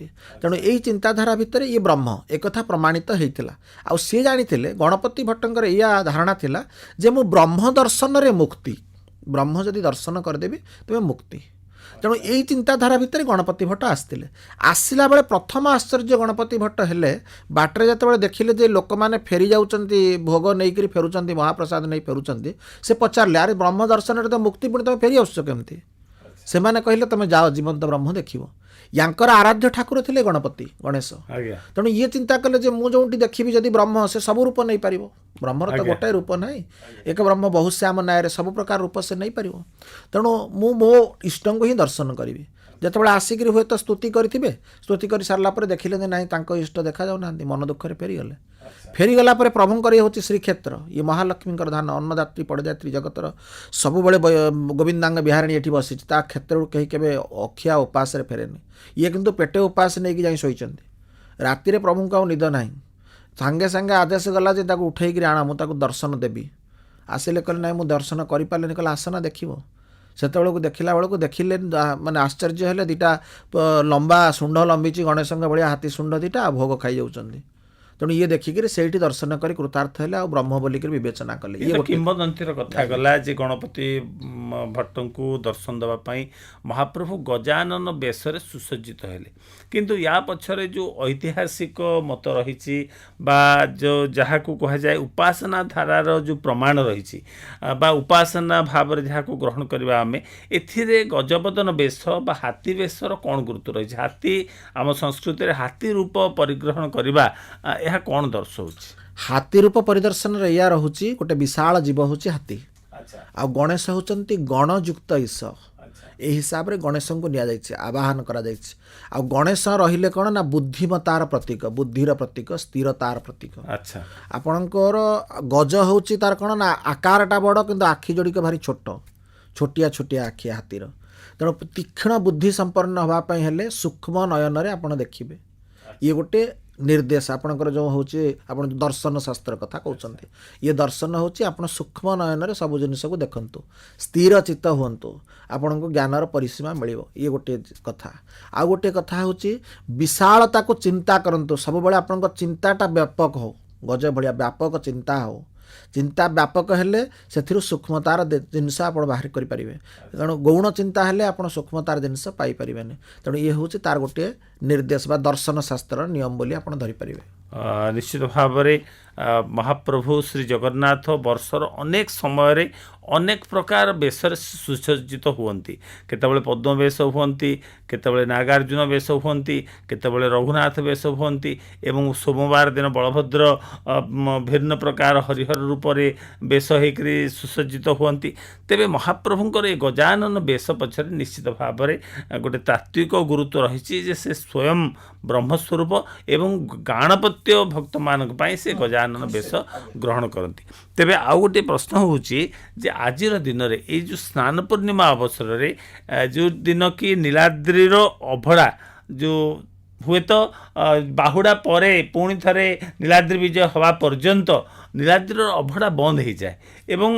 तेणु यही चिंताधारा भितर ये ब्रह्म एक प्रमाणित होता आ सी जानी गणपति भट्टर या धारणा थिला जे मु ब्रह्म दर्शन रे मुक्ति ब्रह्म जदि दर्शन करदेवी तेज मुक्ति तेणु यही चिंताधारा भितर गणपति भट्ट आसला बेले प्रथम आश्चर्य गणपति भट्ट हेले बाटर जो देखिले जे लोक मैंने फेरी जाउचंती भोग नहीं फेरुंच महाप्रसाद नहीं फेरुंच से पचारे अरे ब्रह्म दर्शन तो मुक्ति पुणी तुम फेरी आस केमती से मैंने कहले तुम जाओ जीवंत ब्रह्म देखियो यांकर आराध्य ठाकुर थे गणपति गणेश तेणु ये चिंता कले जे मु जो देखी जदि ब्रह्म से सब रूप नहीं पार ब्रह्मर तो गोटे रूप ना एक ब्रह्म बहुश्याम नायर सब प्रकार रूप से नहीं पार तेणु मु मो इष्ट को ही दर्शन करी जिते आसिक हुए तो स्तुति करेंगे स्तुति कर सारापर देखिले ना इष्ट देखा जाऊना मन दुख फेरीगले फेरीगला प्रभुंकर ये हूँ श्रीक्षेत्र ये महालक्ष्मी धान अन्नदात्री पड़दात्री जगतर सब गोविंदांग बिहारिणी ये बसी क्षेत्र कहीं के अखिया उपास फेरेनि ये किंतु पेटे उपास नहीं जाई शोचंती राति प्रभु को निद ना सांगे सांगे आदेश गला जे उठेक आना मुझे दर्शन देवी आसिले कहले ना मुझे दर्शन करें कहले आसना देख से देखला बेलू देखिले माने आश्चर्य हेले दीटा लंबा शुंड लंबी गणेश भाया हाथी शुंड दीटा भोग खाई जाऊँच ତେଣୁ ଇଏ ଦେଖିକିରି ସେଇଠି ଦର୍ଶନ କରି କୃତାର୍ଥ ହେଲେ ଆଉ ବ୍ରହ୍ମ ବୋଲିକିରି ବିବେଚନା କଲେ। ଇଏ କିମ୍ବଦନ୍ତୀର କଥା ଗଲା ଯେ ଗଣପତି ଭଟ୍ଟଙ୍କୁ ଦର୍ଶନ ଦେବା ପାଇଁ ମହାପ୍ରଭୁ ଗଜାନନ ବେଶରେ ସୁସଜ୍ଜିତ ହେଲେ, କିନ୍ତୁ ୟା ପଛରେ ଯେଉଁ ଐତିହାସିକ ମତ ରହିଛି ବା ଯାହାକୁ କୁହାଯାଏ ଉପାସନା ଧାରାର ଯେଉଁ ପ୍ରମାଣ ରହିଛି ବା ଉପାସନା ଭାବରେ ଯାହାକୁ ଗ୍ରହଣ କରିବା ଆମେ, ଏଥିରେ ଗଜବଦନ ବେଶ ବା ହାତୀ ବେଶର କ'ଣ ଗୁରୁତ୍ୱ ରହିଛି? ହାତୀ ଆମ ସଂସ୍କୃତିରେ ହାତୀ ରୂପ ପରିଗ୍ରହଣ କରିବା ଏହା କ'ଣ ଦର୍ଶାଉଛି? ହାତୀ ରୂପ ପରିଦର୍ଶନର ଏଇଆ ରହୁଛି, ଗୋଟେ ବିଶାଳ ଜୀବ ହେଉଛି ହାତୀ, ଆଉ ଗଣେଶ ହେଉଛନ୍ତି ଗଣଯୁକ୍ତ ଈଶ। ଏହି ହିସାବରେ ଗଣେଶଙ୍କୁ ନିଆଯାଇଛି, ଆବାହନ କରାଯାଇଛି। ଆଉ ଗଣେଶ ରହିଲେ କ'ଣ ନା ବୁଦ୍ଧିମତାର ପ୍ରତୀକ, ବୁଦ୍ଧିର ପ୍ରତୀକ, ସ୍ଥିରତାର ପ୍ରତୀକ। ଆପଣଙ୍କର ଗଜ ହେଉଛି ତାର କ'ଣ ନା ଆକାରଟା ବଡ଼ କିନ୍ତୁ ଆଖି ଯୋଡ଼ିକ ଭାରି ଛୋଟ, ଛୋଟିଆ ଛୋଟିଆ ଆଖି ହାତୀର। ତେଣୁ ତୀକ୍ଷ୍ଣ ବୁଦ୍ଧି ସମ୍ପନ୍ନ ହେବା ପାଇଁ ହେଲେ ସୂକ୍ଷ୍ମ ନୟନରେ ଆପଣ ଦେଖିବେ। ଇଏ ଗୋଟେ ନିର୍ଦ୍ଦେଶ ଆପଣଙ୍କର ଯେଉଁ ହେଉଛି, ଆପଣ ଦର୍ଶନ ଶାସ୍ତ୍ର କଥା କହୁଛନ୍ତି, ଇଏ ଦର୍ଶନ ହେଉଛି ଆପଣ ସୂକ୍ଷ୍ମ ନୟନରେ ସବୁ ଜିନିଷକୁ ଦେଖନ୍ତୁ, ସ୍ଥିର ଚିତ୍ତ ହୁଅନ୍ତୁ, ଆପଣଙ୍କୁ ଜ୍ଞାନର ପରିସୀମା ମିଳିବ। ଇଏ ଗୋଟିଏ କଥା। ଆଉ ଗୋଟିଏ କଥା ହେଉଛି ବିଶାଳତାକୁ ଚିନ୍ତା କରନ୍ତୁ, ସବୁବେଳେ ଆପଣଙ୍କ ଚିନ୍ତାଟା ବ୍ୟାପକ ହେଉ, ଗଜ ଭଳିଆ ବ୍ୟାପକ ଚିନ୍ତା ହେଉ। ଚିନ୍ତା ବ୍ୟାପକ ହେଲେ ସେଥିରୁ ସୂକ୍ଷ୍ମତାର ଜିନିଷ ଆପଣ ବାହାର କରିପାରିବେ। ତେଣୁ ଗୌଣ ଚିନ୍ତା ହେଲେ ଆପଣ ସୂକ୍ଷ୍ମତାର ଜିନିଷ ପାଇପାରିବେନି। ତେଣୁ ଇଏ ହେଉଛି ତାର ଗୋଟିଏ ନିର୍ଦ୍ଦେଶ ବା ଦର୍ଶନ ଶାସ୍ତ୍ରର ନିୟମ ବୋଲି ଆପଣ ଧରିପାରିବେ। ନିଶ୍ଚିତ ଭାବରେ ମହାପ୍ରଭୁ ଶ୍ରୀ ଜଗନ୍ନାଥ ବର୍ଷର ଅନେକ ସମୟରେ ଅନେକ ପ୍ରକାର ବେଶରେ ସୁସଜ୍ଜିତ ହୁଅନ୍ତି। କେତେବେଳେ ପଦ୍ମ ବେଶ ହୁଅନ୍ତି, କେତେବେଳେ ନାଗାର୍ଜୁନ ବେଶ ହୁଅନ୍ତି, କେତେବେଳେ ରଘୁନାଥ ବେଶ ହୁଅନ୍ତି ଏବଂ ସୋମବାର ଦିନ ବଳଭଦ୍ର ଭିନ୍ନ ପ୍ରକାର ହରିହର ରୂପରେ ବେଶ ହେଇକରି ସୁସଜ୍ଜିତ ହୁଅନ୍ତି। ତେବେ ମହାପ୍ରଭୁଙ୍କର ଏ ଗଜାନନ ବେଶ ପଛରେ ନିଶ୍ଚିତ ଭାବରେ ଗୋଟେ ତାତ୍ତ୍ୱିକ ଗୁରୁତ୍ୱ ରହିଛି ଯେ ସେ ସ୍ୱୟଂ ବ୍ରହ୍ମସ୍ୱରୂପ ଏବଂ ଗାଣପତ୍ୟ ଭକ୍ତମାନଙ୍କ ପାଇଁ ସେ ଗଜାନନ ବେଶ ଗ୍ରହଣ କରନ୍ତି। ତେବେ ଆଉ ଗୋଟିଏ ପ୍ରଶ୍ନ ହେଉଛି ଯେ ଆଜିର ଦିନରେ ଏଇ ଯେଉଁ ସ୍ନାନ ପୂର୍ଣ୍ଣିମା ଅବସରରେ ଯେଉଁ ଦିନ କି ନୀଳାଦ୍ରିର ଅଭଡ଼ା ଯେଉଁ ହୁଏତ ବାହୁଡ଼ା ପରେ ପୁଣି ଥରେ ନୀଳାଦ୍ରି ବିଜୟ ହେବା ପର୍ଯ୍ୟନ୍ତ ନୀଳାଦ୍ରିର ଅଭଡ଼ା ବନ୍ଦ ହୋଇଯାଏ ଏବଂ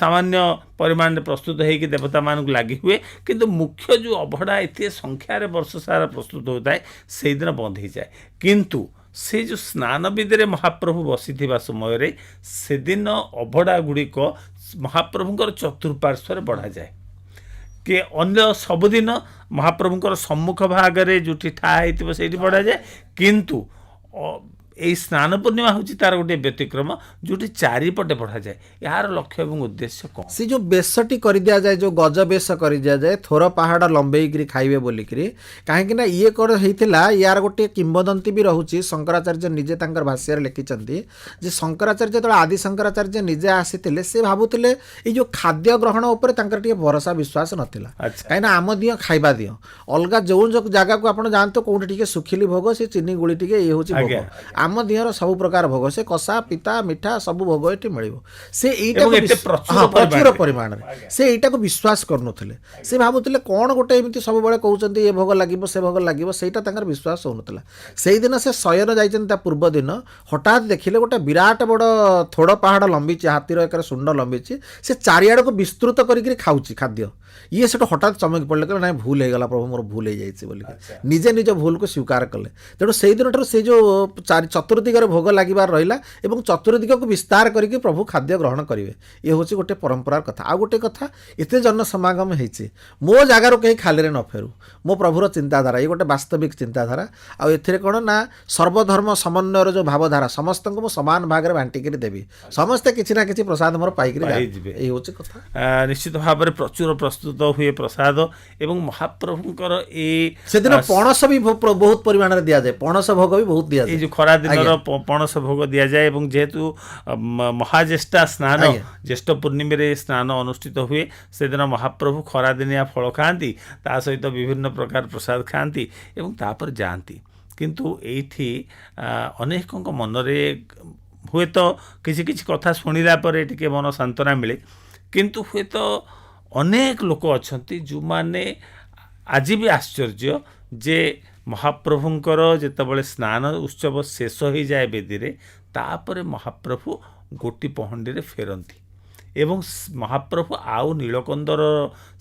ସାମାନ୍ୟ ପରିମାଣରେ ପ୍ରସ୍ତୁତ ହୋଇକି ଦେବତାମାନଙ୍କୁ ଲାଗି ହୁଏ, କିନ୍ତୁ ମୁଖ୍ୟ ଯେଉଁ ଅଭଡ଼ା ଏତେ ସଂଖ୍ୟାରେ ବର୍ଷ ସାରା ପ୍ରସ୍ତୁତ ହେଉଥାଏ ସେଇଦିନ ବନ୍ଦ ହୋଇଯାଏ। କିନ୍ତୁ ସେ ଯେଉଁ ସ୍ନାନ ବିଧିରେ ମହାପ୍ରଭୁ ବସିଥିବା ସମୟରେ ସେଦିନ ଅଭଡ଼ା ଗୁଡ଼ିକ ମହାପ୍ରଭୁଙ୍କର ଚତୁଃପାର୍ଶ୍ୱରେ ବଢ଼ାଯାଏ। କି ଅନ୍ୟ ସବୁଦିନ ମହାପ୍ରଭୁଙ୍କର ସମ୍ମୁଖ ଭାଗରେ ଯେଉଁଠି ଠାଆ ହେଇଥିବ ସେଇଠି ବଢ଼ାଯାଏ, କିନ୍ତୁ এই ସ୍ନାନ ପୂର୍ଣ୍ଣିମା ହେଉଛି ତାର ଗୋଟିଏ ବ୍ୟତିକ୍ରମ ଯେଉଁଠି ଚାରିପଟେ ବଢ଼ାଯାଏ। ଏହାର ଲକ୍ଷ୍ୟ ଏବଂ ଉଦ୍ଦେଶ୍ୟ କ'ଣ? ସେ ଯେଉଁ ବେଶଟି କରିଦିଆଯାଏ, ଯେଉଁ ଗଜ ବେଶ କରିଦିଆଯାଏ, ଥୋର ପାହାଡ଼ ଲମ୍ବେଇକିରି ଖାଇବେ ବୋଲିକିରି, କାହିଁକି ନା ଇଏ କ'ଣ ହେଇଥିଲା, ୟାର ଗୋଟିଏ କିମ୍ବଦନ୍ତୀ ବି ରହୁଛି। ଶଙ୍କରାଚାର୍ଯ୍ୟ ନିଜେ ତାଙ୍କର ଭାଷ୍ୟରେ ଲେଖିଛନ୍ତି ଯେ ଶଙ୍କରାଚାର୍ଯ୍ୟ ଯେତେବେଳେ ଆଦି ଶଙ୍କରାଚାର୍ଯ୍ୟ ନିଜେ ଆସିଥିଲେ ସେ ଭାବୁଥିଲେ ଏଇ ଯେଉଁ ଖାଦ୍ୟ ଗ୍ରହଣ ଉପରେ ତାଙ୍କର ଟିକେ ଭରସା ବିଶ୍ୱାସ ନଥିଲା। କାହିଁକିନା ଆମ ଦିଅ ଖାଇବା ଦିଅ, ଅଲଗା ଯେଉଁ ଜାଗାକୁ ଆପଣ ଯାଆନ୍ତୁ କୋଉଠି ଟିକେ ଶୁଖିଲି ଭୋଗ, ସେ ଚିନି ଗୁଳି ଟିକେ ଇଏ ହେଉଛି ଭୋଗ। ଆମ ଦିହର ସବୁ ପ୍ରକାର ଭୋଗ, ସେ କଷା ପିତା ମିଠା ସବୁ ଭୋଗ ଏଠି ମିଳିବ। ସେ ଏଇଟାକୁ ପ୍ରଚୁର ପରିମାଣରେ ସେ ଏଇଟାକୁ ବିଶ୍ୱାସ କରୁନଥିଲେ। ସେ ଭାବୁଥିଲେ କ'ଣ ଗୋଟେ ଏମିତି ସବୁବେଳେ କହୁଛନ୍ତି ଏ ଭୋଗ ଲାଗିବ ସେ ଭୋଗ ଲାଗିବ, ସେଇଟା ତାଙ୍କର ବିଶ୍ୱାସ ହେଉନଥିଲା। ସେଇଦିନ ସେ ଶୟନ ଯାଇଛନ୍ତି, ତା ପୂର୍ବ ଦିନ ହଠାତ୍ ଦେଖିଲେ ଗୋଟେ ବିରାଟ ବଡ଼ ଥୋଡ଼ ପାହାଡ଼ ଲମ୍ବିଛି, ହାତୀର ଏକରେ ଶୁଣ୍ଡ ଲମ୍ବିଛି, ସେ ଚାରିଆଡ଼କୁ ବିସ୍ତୃତ କରିକି ଖାଉଛି ଖାଦ୍ୟ। ଇଏ ସେଠୁ ହଠାତ୍ ଚମକି ପଡ଼ିଲେ, କହିଲେ ନାଇଁ ଭୁଲ ହେଇଗଲା ପ୍ରଭୁ, ମୋର ଭୁଲ ହେଇଯାଇଛି ବୋଲି ନିଜେ ନିଜ ଭୁଲକୁ ସ୍ୱୀକାର କଲେ। ତେଣୁ ସେଇଦିନଠାରୁ ସେ ଯେଉଁ ଚତୁର୍ଦିଗରେ ଭୋଗ ଲାଗିବାର ରହିଲା ଏବଂ ଚତୁର୍ଦିଗକୁ ବିସ୍ତାର କରିକି ପ୍ରଭୁ ଖାଦ୍ୟ ଗ୍ରହଣ କରିବେ। ଇଏ ହେଉଛି ଗୋଟେ ପରମ୍ପରାର କଥା। ଆଉ ଗୋଟେ କଥା, ଏତେ ଜନ ସମାଗମ ହେଇଛି, ମୋ ଜାଗାରୁ କେହି ଖାଲିରେ ନ ଫେରୁ, ମୋ ପ୍ରଭୁର ଚିନ୍ତାଧାରା, ଇଏ ଗୋଟେ ବାସ୍ତବିକ ଚିନ୍ତାଧାରା। ଆଉ ଏଥିରେ କ'ଣ ନା ସର୍ବଧର୍ମ ସମନ୍ୱୟର ଯେଉଁ ଭାବଧାରା, ସମସ୍ତଙ୍କୁ ମୁଁ ସମାନ ଭାଗରେ ବାଣ୍ଟିକିରି ଦେବି, ସମସ୍ତେ କିଛି ନା କିଛି ପ୍ରସାଦ ମୋର ପାଇକିରି ଯିବେ, ଏଇ ହେଉଛି କଥା। ନିଶ୍ଚିତ ଭାବରେ ପ୍ରଚୁର ପ୍ରସ୍ତୁତ ହୁଏ ପ୍ରସାଦ ଏବଂ ମହାପ୍ରଭୁଙ୍କର ସେଦିନ ପଣସ ବି ବହୁତ ପରିମାଣରେ ଦିଆଯାଏ, ପଣସ ଭୋଗ ବି ବହୁତ ଦିଆଯାଏ। ଏଇ ଯେଉଁ ଖରାଦିନର ପଣସ ଭୋଗ ଦିଆଯାଏ ଏବଂ ଯେହେତୁ ମହାଜ୍ୟେଷ୍ଠା ସ୍ନାନ, ଜ୍ୟେଷ୍ଠ ପୂର୍ଣ୍ଣିମାରେ ସ୍ନାନ ଅନୁଷ୍ଠିତ ହୁଏ, ସେଦିନ ମହାପ୍ରଭୁ ଖରାଦିନିଆ ଫଳ ଖାଆନ୍ତି, ତା ସହିତ ବିଭିନ୍ନ ପ୍ରକାର ପ୍ରସାଦ ଖାଆନ୍ତି ଏବଂ ତାପରେ ଯାଆନ୍ତି। କିନ୍ତୁ ଏଇଠି ଅନେକଙ୍କ ମନରେ ହୁଏତ କିଛି କିଛି କଥା ଶୁଣିଲା ପରେ ଟିକେ ମନ ସାନ୍ତ୍ୱନା ମିଳେ, କିନ୍ତୁ ହୁଏତ ଅନେକ ଲୋକ ଅଛନ୍ତି ଯେଉଁମାନେ ଆଜି ବି ଆଶ୍ଚର୍ଯ୍ୟ ଯେ ମହାପ୍ରଭୁଙ୍କର ଯେତେବେଳେ ସ୍ନାନ ଉତ୍ସବ ଶେଷ ହୋଇଯାଏ ବେଦୀରେ, ତାପରେ ମହାପ୍ରଭୁ ଗୋଟି ପହଣ୍ଡିରେ ଫେରନ୍ତି ଏବଂ ମହାପ୍ରଭୁ ଆଉ ନୀଳକନ୍ଦର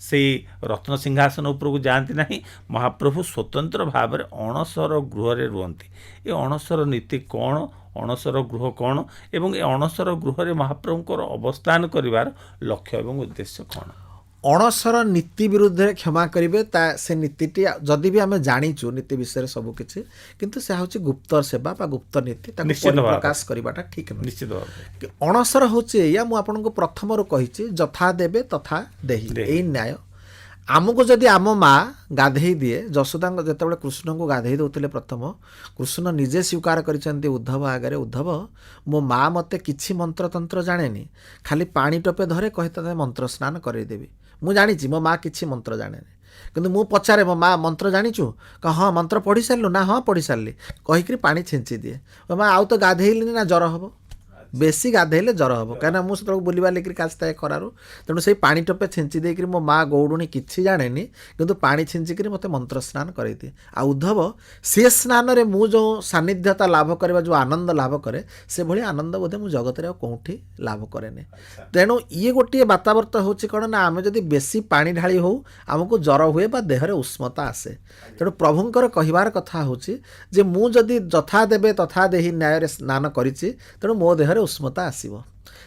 ସେଇ ରତ୍ନ ସିଂହାସନ ଉପରକୁ ଯାଆନ୍ତି ନାହିଁ। ମହାପ୍ରଭୁ ସ୍ୱତନ୍ତ୍ର ଭାବରେ ଅଣସର ଗୃହରେ ରୁହନ୍ତି। ଏ ଅଣସର ନୀତି କ'ଣ, ଅଣସର ଗୃହ କ'ଣ ଏବଂ ଏ ଅଣସର ଗୃହରେ ମହାପ୍ରଭୁଙ୍କର ଅବସ୍ଥାନ କରିବାର ଲକ୍ଷ୍ୟ ଏବଂ ଉଦ୍ଦେଶ୍ୟ କ'ଣ? ଅଣସର ନୀତି ବିରୁଦ୍ଧରେ କ୍ଷମା କରିବେ, ସେ ନୀତିଟି ଯଦି ବି ଆମେ ଜାଣିଛୁ ନୀତି ବିଷୟରେ ସବୁ କିଛି, କିନ୍ତୁ ସେ ହେଉଛି ଗୁପ୍ତ ସେବା ବା ଗୁପ୍ତ ନୀତି, ତାକୁ ପରିପ୍ରକାଶ କରିବାଟା ଠିକ୍ ନୁହେଁ। ନିଶ୍ଚିତ ଭାବରେ ଅଣସର ହେଉଛି ଏଇଆ, ମୁଁ ଆପଣଙ୍କୁ ପ୍ରଥମରୁ କହିଛି, ଯଥା ଦେବେ ତଥା ଦେହି, ଏଇ ନ୍ୟାୟ। ଆମକୁ ଯଦି ଆମ ମା ଗାଧେଇ ଦିଏ, ଯଶୋଦାଙ୍କ ଯେତେବେଳେ କୃଷ୍ଣଙ୍କୁ ଗାଧେଇ ଦେଉଥିଲେ ପ୍ରଥମ, କୃଷ୍ଣ ନିଜେ ସ୍ୱୀକାର କରିଛନ୍ତି ଉଦ୍ଧବ ଆଗରେ, ଉଦ୍ଧବ ମୋ ମା ମୋତେ କିଛି ମନ୍ତ୍ରତନ୍ତ୍ର ଜାଣେନି, ଖାଲି ପାଣି ଟୋପେ ଧରେ କହି ତତେ ମନ୍ତ୍ର ସ୍ନାନ କରେଇଦେବି। ମୁଁ ଜାଣିଛି ମୋ ମା କିଛି ମନ୍ତ୍ର ଜାଣେନି, କିନ୍ତୁ ମୁଁ ପଚାରେ ମୋ ମା ମନ୍ତ୍ର ଜାଣିଛୁ? ହଁ ମନ୍ତ୍ର ପଢ଼ି ସାରିଲୁ? ନା ହଁ ପଢ଼ି ସାରିଲି କହିକିରି ପାଣି ଛିଞ୍ଚି ଦିଏ। ମା ଆଉ ତ ଗାଧେଇଲିନି, ନା ଜ୍ୱର ହେବ? ବେଶୀ ଗାଧେଇଲେ ଜ୍ୱର ହେବ, କାହିଁକିନା ମୁଁ ସେତେବେଳେ ବୁଲିବାଲିକିରି କାଶିଥାଏ ଖରାରୁ, ତେଣୁ ସେଇ ପାଣି ଟୋପେ ଛିଞ୍ଚି ଦେଇକିରି ମୋ ମା ଗୌଡ଼ୁଣୀ କିଛି ଜାଣେନି, କିନ୍ତୁ ପାଣି ଛିଞ୍ଚିକିରି ମୋତେ ମନ୍ତ୍ର ସ୍ନାନ କରେଇଦିଏ। ଆଉ ଉଦ୍ଧବ ସେ ସ୍ନାନରେ ମୁଁ ଯେଉଁ ସାନ୍ନିଧ୍ୟତା ଲାଭ କରିବା, ଯେଉଁ ଆନନ୍ଦ ଲାଭ କରେ, ସେଭଳି ଆନନ୍ଦ ବୋଧେ ମୁଁ ଜଗତରେ ଆଉ କେଉଁଠି ଲାଭ କରେନି। ତେଣୁ ଇଏ ଗୋଟିଏ ବାତାବର୍ତ୍ତ ହେଉଛି କ'ଣ ନା, ଆମେ ଯଦି ବେଶୀ ପାଣି ଢାଳି ହେଉ ଆମକୁ ଜ୍ୱର ହୁଏ ବା ଦେହରେ ଉଷ୍ମତା ଆସେ। ତେଣୁ ପ୍ରଭୁଙ୍କର କହିବାର କଥା ହେଉଛି ଯେ ମୁଁ ଯଦି ଯଥା ଦେବେ ତଥା ଦେହି ନ୍ୟାୟରେ ସ୍ନାନ କରିଛି, ତେଣୁ ମୋ ଦେହରେ ଉଷ୍ମତା ଆସିବ।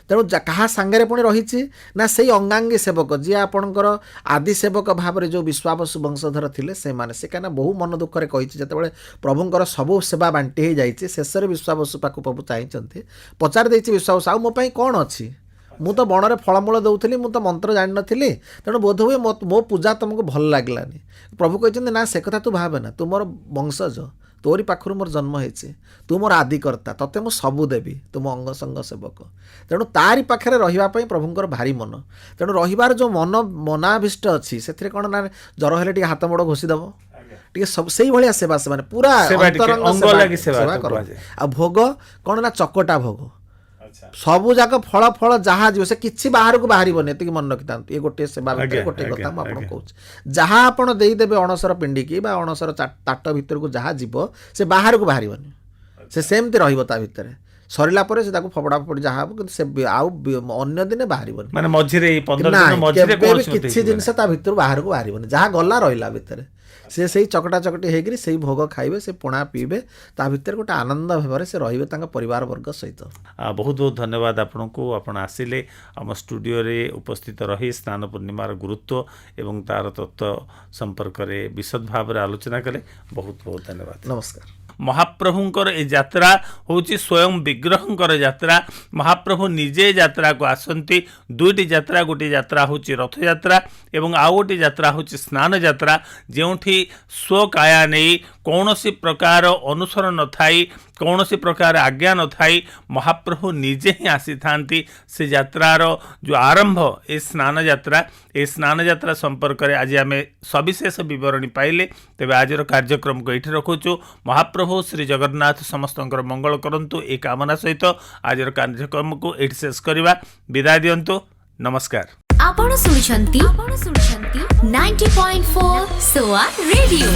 ତେଣୁ କାହା ସାଙ୍ଗରେ ପୁଣି ରହିଛି ନା ସେଇ ଅଙ୍ଗାଙ୍ଗୀ ସେବକ, ଯିଏ ଆପଣଙ୍କର ଆଦି ସେବକ ଭାବରେ ଯେଉଁ ବିଶ୍ୱାବସୁ ବଂଶଧର ଥିଲେ ସେମାନେ। ସେ କାହିଁକିନା ବହୁ ମନ ଦୁଃଖରେ କହିଛି, ଯେତେବେଳେ ପ୍ରଭୁଙ୍କର ସବୁ ସେବା ବାଣ୍ଟି ହେଇଯାଇଛି, ଶେଷରେ ବିଶ୍ୱାବସୁ ପାଖକୁ ପ୍ରଭୁ ଚାହିଁଛନ୍ତି, ପଚାରି ଦେଇଛି ବିଶ୍ୱାବସୁ ଆଉ ମୋ ପାଇଁ କ'ଣ ଅଛି? ମୁଁ ତ ବଣରେ ଫଳମୂଳ ଦେଉଥିଲି, ମୁଁ ତ ମନ୍ତ୍ର ଜାଣିନଥିଲି, ତେଣୁ ବୋଧହୁଏ ମୋ ପୂଜା ତୁମକୁ ଭଲ ଲାଗିଲାନି। ପ୍ରଭୁ କହିଛନ୍ତି ନା, ସେ କଥା ତୁ ଭାବେନା, ତୁ ମୋର ବଂଶଜ, ତୋରି ପାଖରୁ ମୋର ଜନ୍ମ ହେଇଛି, ତୁ ମୋର ଆଦିକର୍ତ୍ତା, ତତେ ମୁଁ ସବୁ ଦେବି, ତୁ ମୋ ଅଙ୍ଗସଙ୍ଗ ସେବକ। ତେଣୁ ତାରି ପାଖରେ ରହିବା ପାଇଁ ପ୍ରଭୁଙ୍କର ଭାରି ମନ। ତେଣୁ ରହିବାର ଯେଉଁ ମନାଭିଷ୍ଟ ଅଛି, ସେଥିରେ କ'ଣ ନା ଜ୍ୱର ହେଲେ ଟିକେ ହାତ ମୋଡ଼ ଘୋଷିଦେବ, ଟିକେ ସବୁ ସେଇଭଳିଆ ସେବା ସେମାନେ ପୁରା ସେବା କରନ୍ତି। ଆଉ ଭୋଗ କ'ଣ ନା, ଚକଟା ଭୋଗ, ସବୁ ଯାକ ଫଳ ଫଳ ଯାହା ଯିବ, ସେ କିଛି ବାହାରକୁ ବାହାରିବନି, ଏତିକି ମନେ ରଖିଥାନ୍ତୁ। ଏ ଗୋଟିଏ ସେବା ଭିତରେ ଗୋଟିଏ କଥା ମୁଁ ଆପଣଙ୍କୁ କହୁଛି, ଯାହା ଆପଣ ଦେଇଦେବେ ଅଣସର ପିଣ୍ଡିକି ବା ଅଣସର ତାଟ ଭିତରକୁ ଯାହା ଯିବ, ସେ ବାହାରକୁ ବାହାରିବନି, ସେ ସେମିତି ରହିବ ତା ଭିତରେ। ସରିଲା ପରେ ସେ ତାକୁ ଫପଡ଼ା ଫପଡ଼ି ଯାହା ହବ, କିନ୍ତୁ ସେ ଆଉ ଅନ୍ୟ ଦିନେ ବାହାରିବନି, ମାନେ ମଝିରେ କିଛି ଜିନିଷ ତା ଭିତରୁ ବାହାରକୁ ବାହାରିବନି, ଯାହା ଗଲା ରହିଲା ଭିତରେ। ସେ ସେଇ ଚକଟା ଚକଟି ହେଇକରି ସେଇ ଭୋଗ ଖାଇବେ, ସେ ପଣା ପିଇବେ, ତା ଭିତରେ ଗୋଟେ ଆନନ୍ଦ ଭାବରେ ସେ ରହିବେ ତାଙ୍କ ପରିବାର ବର୍ଗ ସହିତ। ବହୁତ ବହୁତ ଧନ୍ୟବାଦ ଆପଣଙ୍କୁ, ଆପଣ ଆସିଲେ ଆମ ଷ୍ଟୁଡ଼ିଓରେ ଉପସ୍ଥିତ ରହି ସ୍ନାନ ପୂର୍ଣ୍ଣିମାର ଗୁରୁତ୍ୱ ଏବଂ ତାର ତତ୍ତ୍ୱ ସମ୍ପର୍କରେ ବିଶଦ ଭାବରେ ଆଲୋଚନା କଲେ। ବହୁତ ବହୁତ ଧନ୍ୟବାଦ। ନମସ୍କାର। ମହାପ୍ରଭୁଙ୍କର ଏ ଯାତ୍ରା ହେଉଛି ସ୍ୱୟଂ ବିଗ୍ରହଙ୍କର ଯାତ୍ରା। ମହାପ୍ରଭୁ ନିଜେ ଯାତ୍ରାକୁ ଆସନ୍ତି। ଦୁଇଟି ଯାତ୍ରା, ଗୋଟିଏ ଯାତ୍ରା ହେଉଛି ରଥଯାତ୍ରା ଏବଂ ଆଉ ଗୋଟିଏ ଯାତ୍ରା ହେଉଛି ସ୍ନାନ ଯାତ୍ରା, ଯେଉଁଠି ସ୍ୱକାୟା ନେଇ କୌଣସି ପ୍ରକାର ଅନୁସରଣ ନଥାଇ, କୌଣସି ପ୍ରକାର ଆଜ୍ଞା ନଥାଇ ମହାପ୍ରଭୁ ନିଜେ ହିଁ ଆସିଥାନ୍ତି। ସେ ଯାତ୍ରାର ଯେଉଁ ଆରମ୍ଭ ଏ ସ୍ନାନ ଯାତ୍ରା, ଏ ସ୍ନାନ ଯାତ୍ରା ସମ୍ପର୍କରେ ଆଜି ଆମେ ସବିଶେଷ ବିବରଣୀ ପାଇଲେ। ତେବେ ଆଜିର କାର୍ଯ୍ୟକ୍ରମକୁ ଏଇଠି ରଖୁଛୁ। ମହାପ୍ରଭୁ ଶ୍ରୀ ଜଗନ୍ନାଥ ସମସ୍ତଙ୍କର ମଙ୍ଗଳ କରନ୍ତୁ, ଏ କାମନା ସହିତ ଆଜିର କାର୍ଯ୍ୟକ୍ରମକୁ ଏଇଠି ଶେଷ କରିବା। ବିଦାୟ ଦିଅନ୍ତୁ। ନମସ୍କାର। ଆପଣ ଶୁଣୁଛନ୍ତି 90.4 ସୋଆ ରେଡିଓ।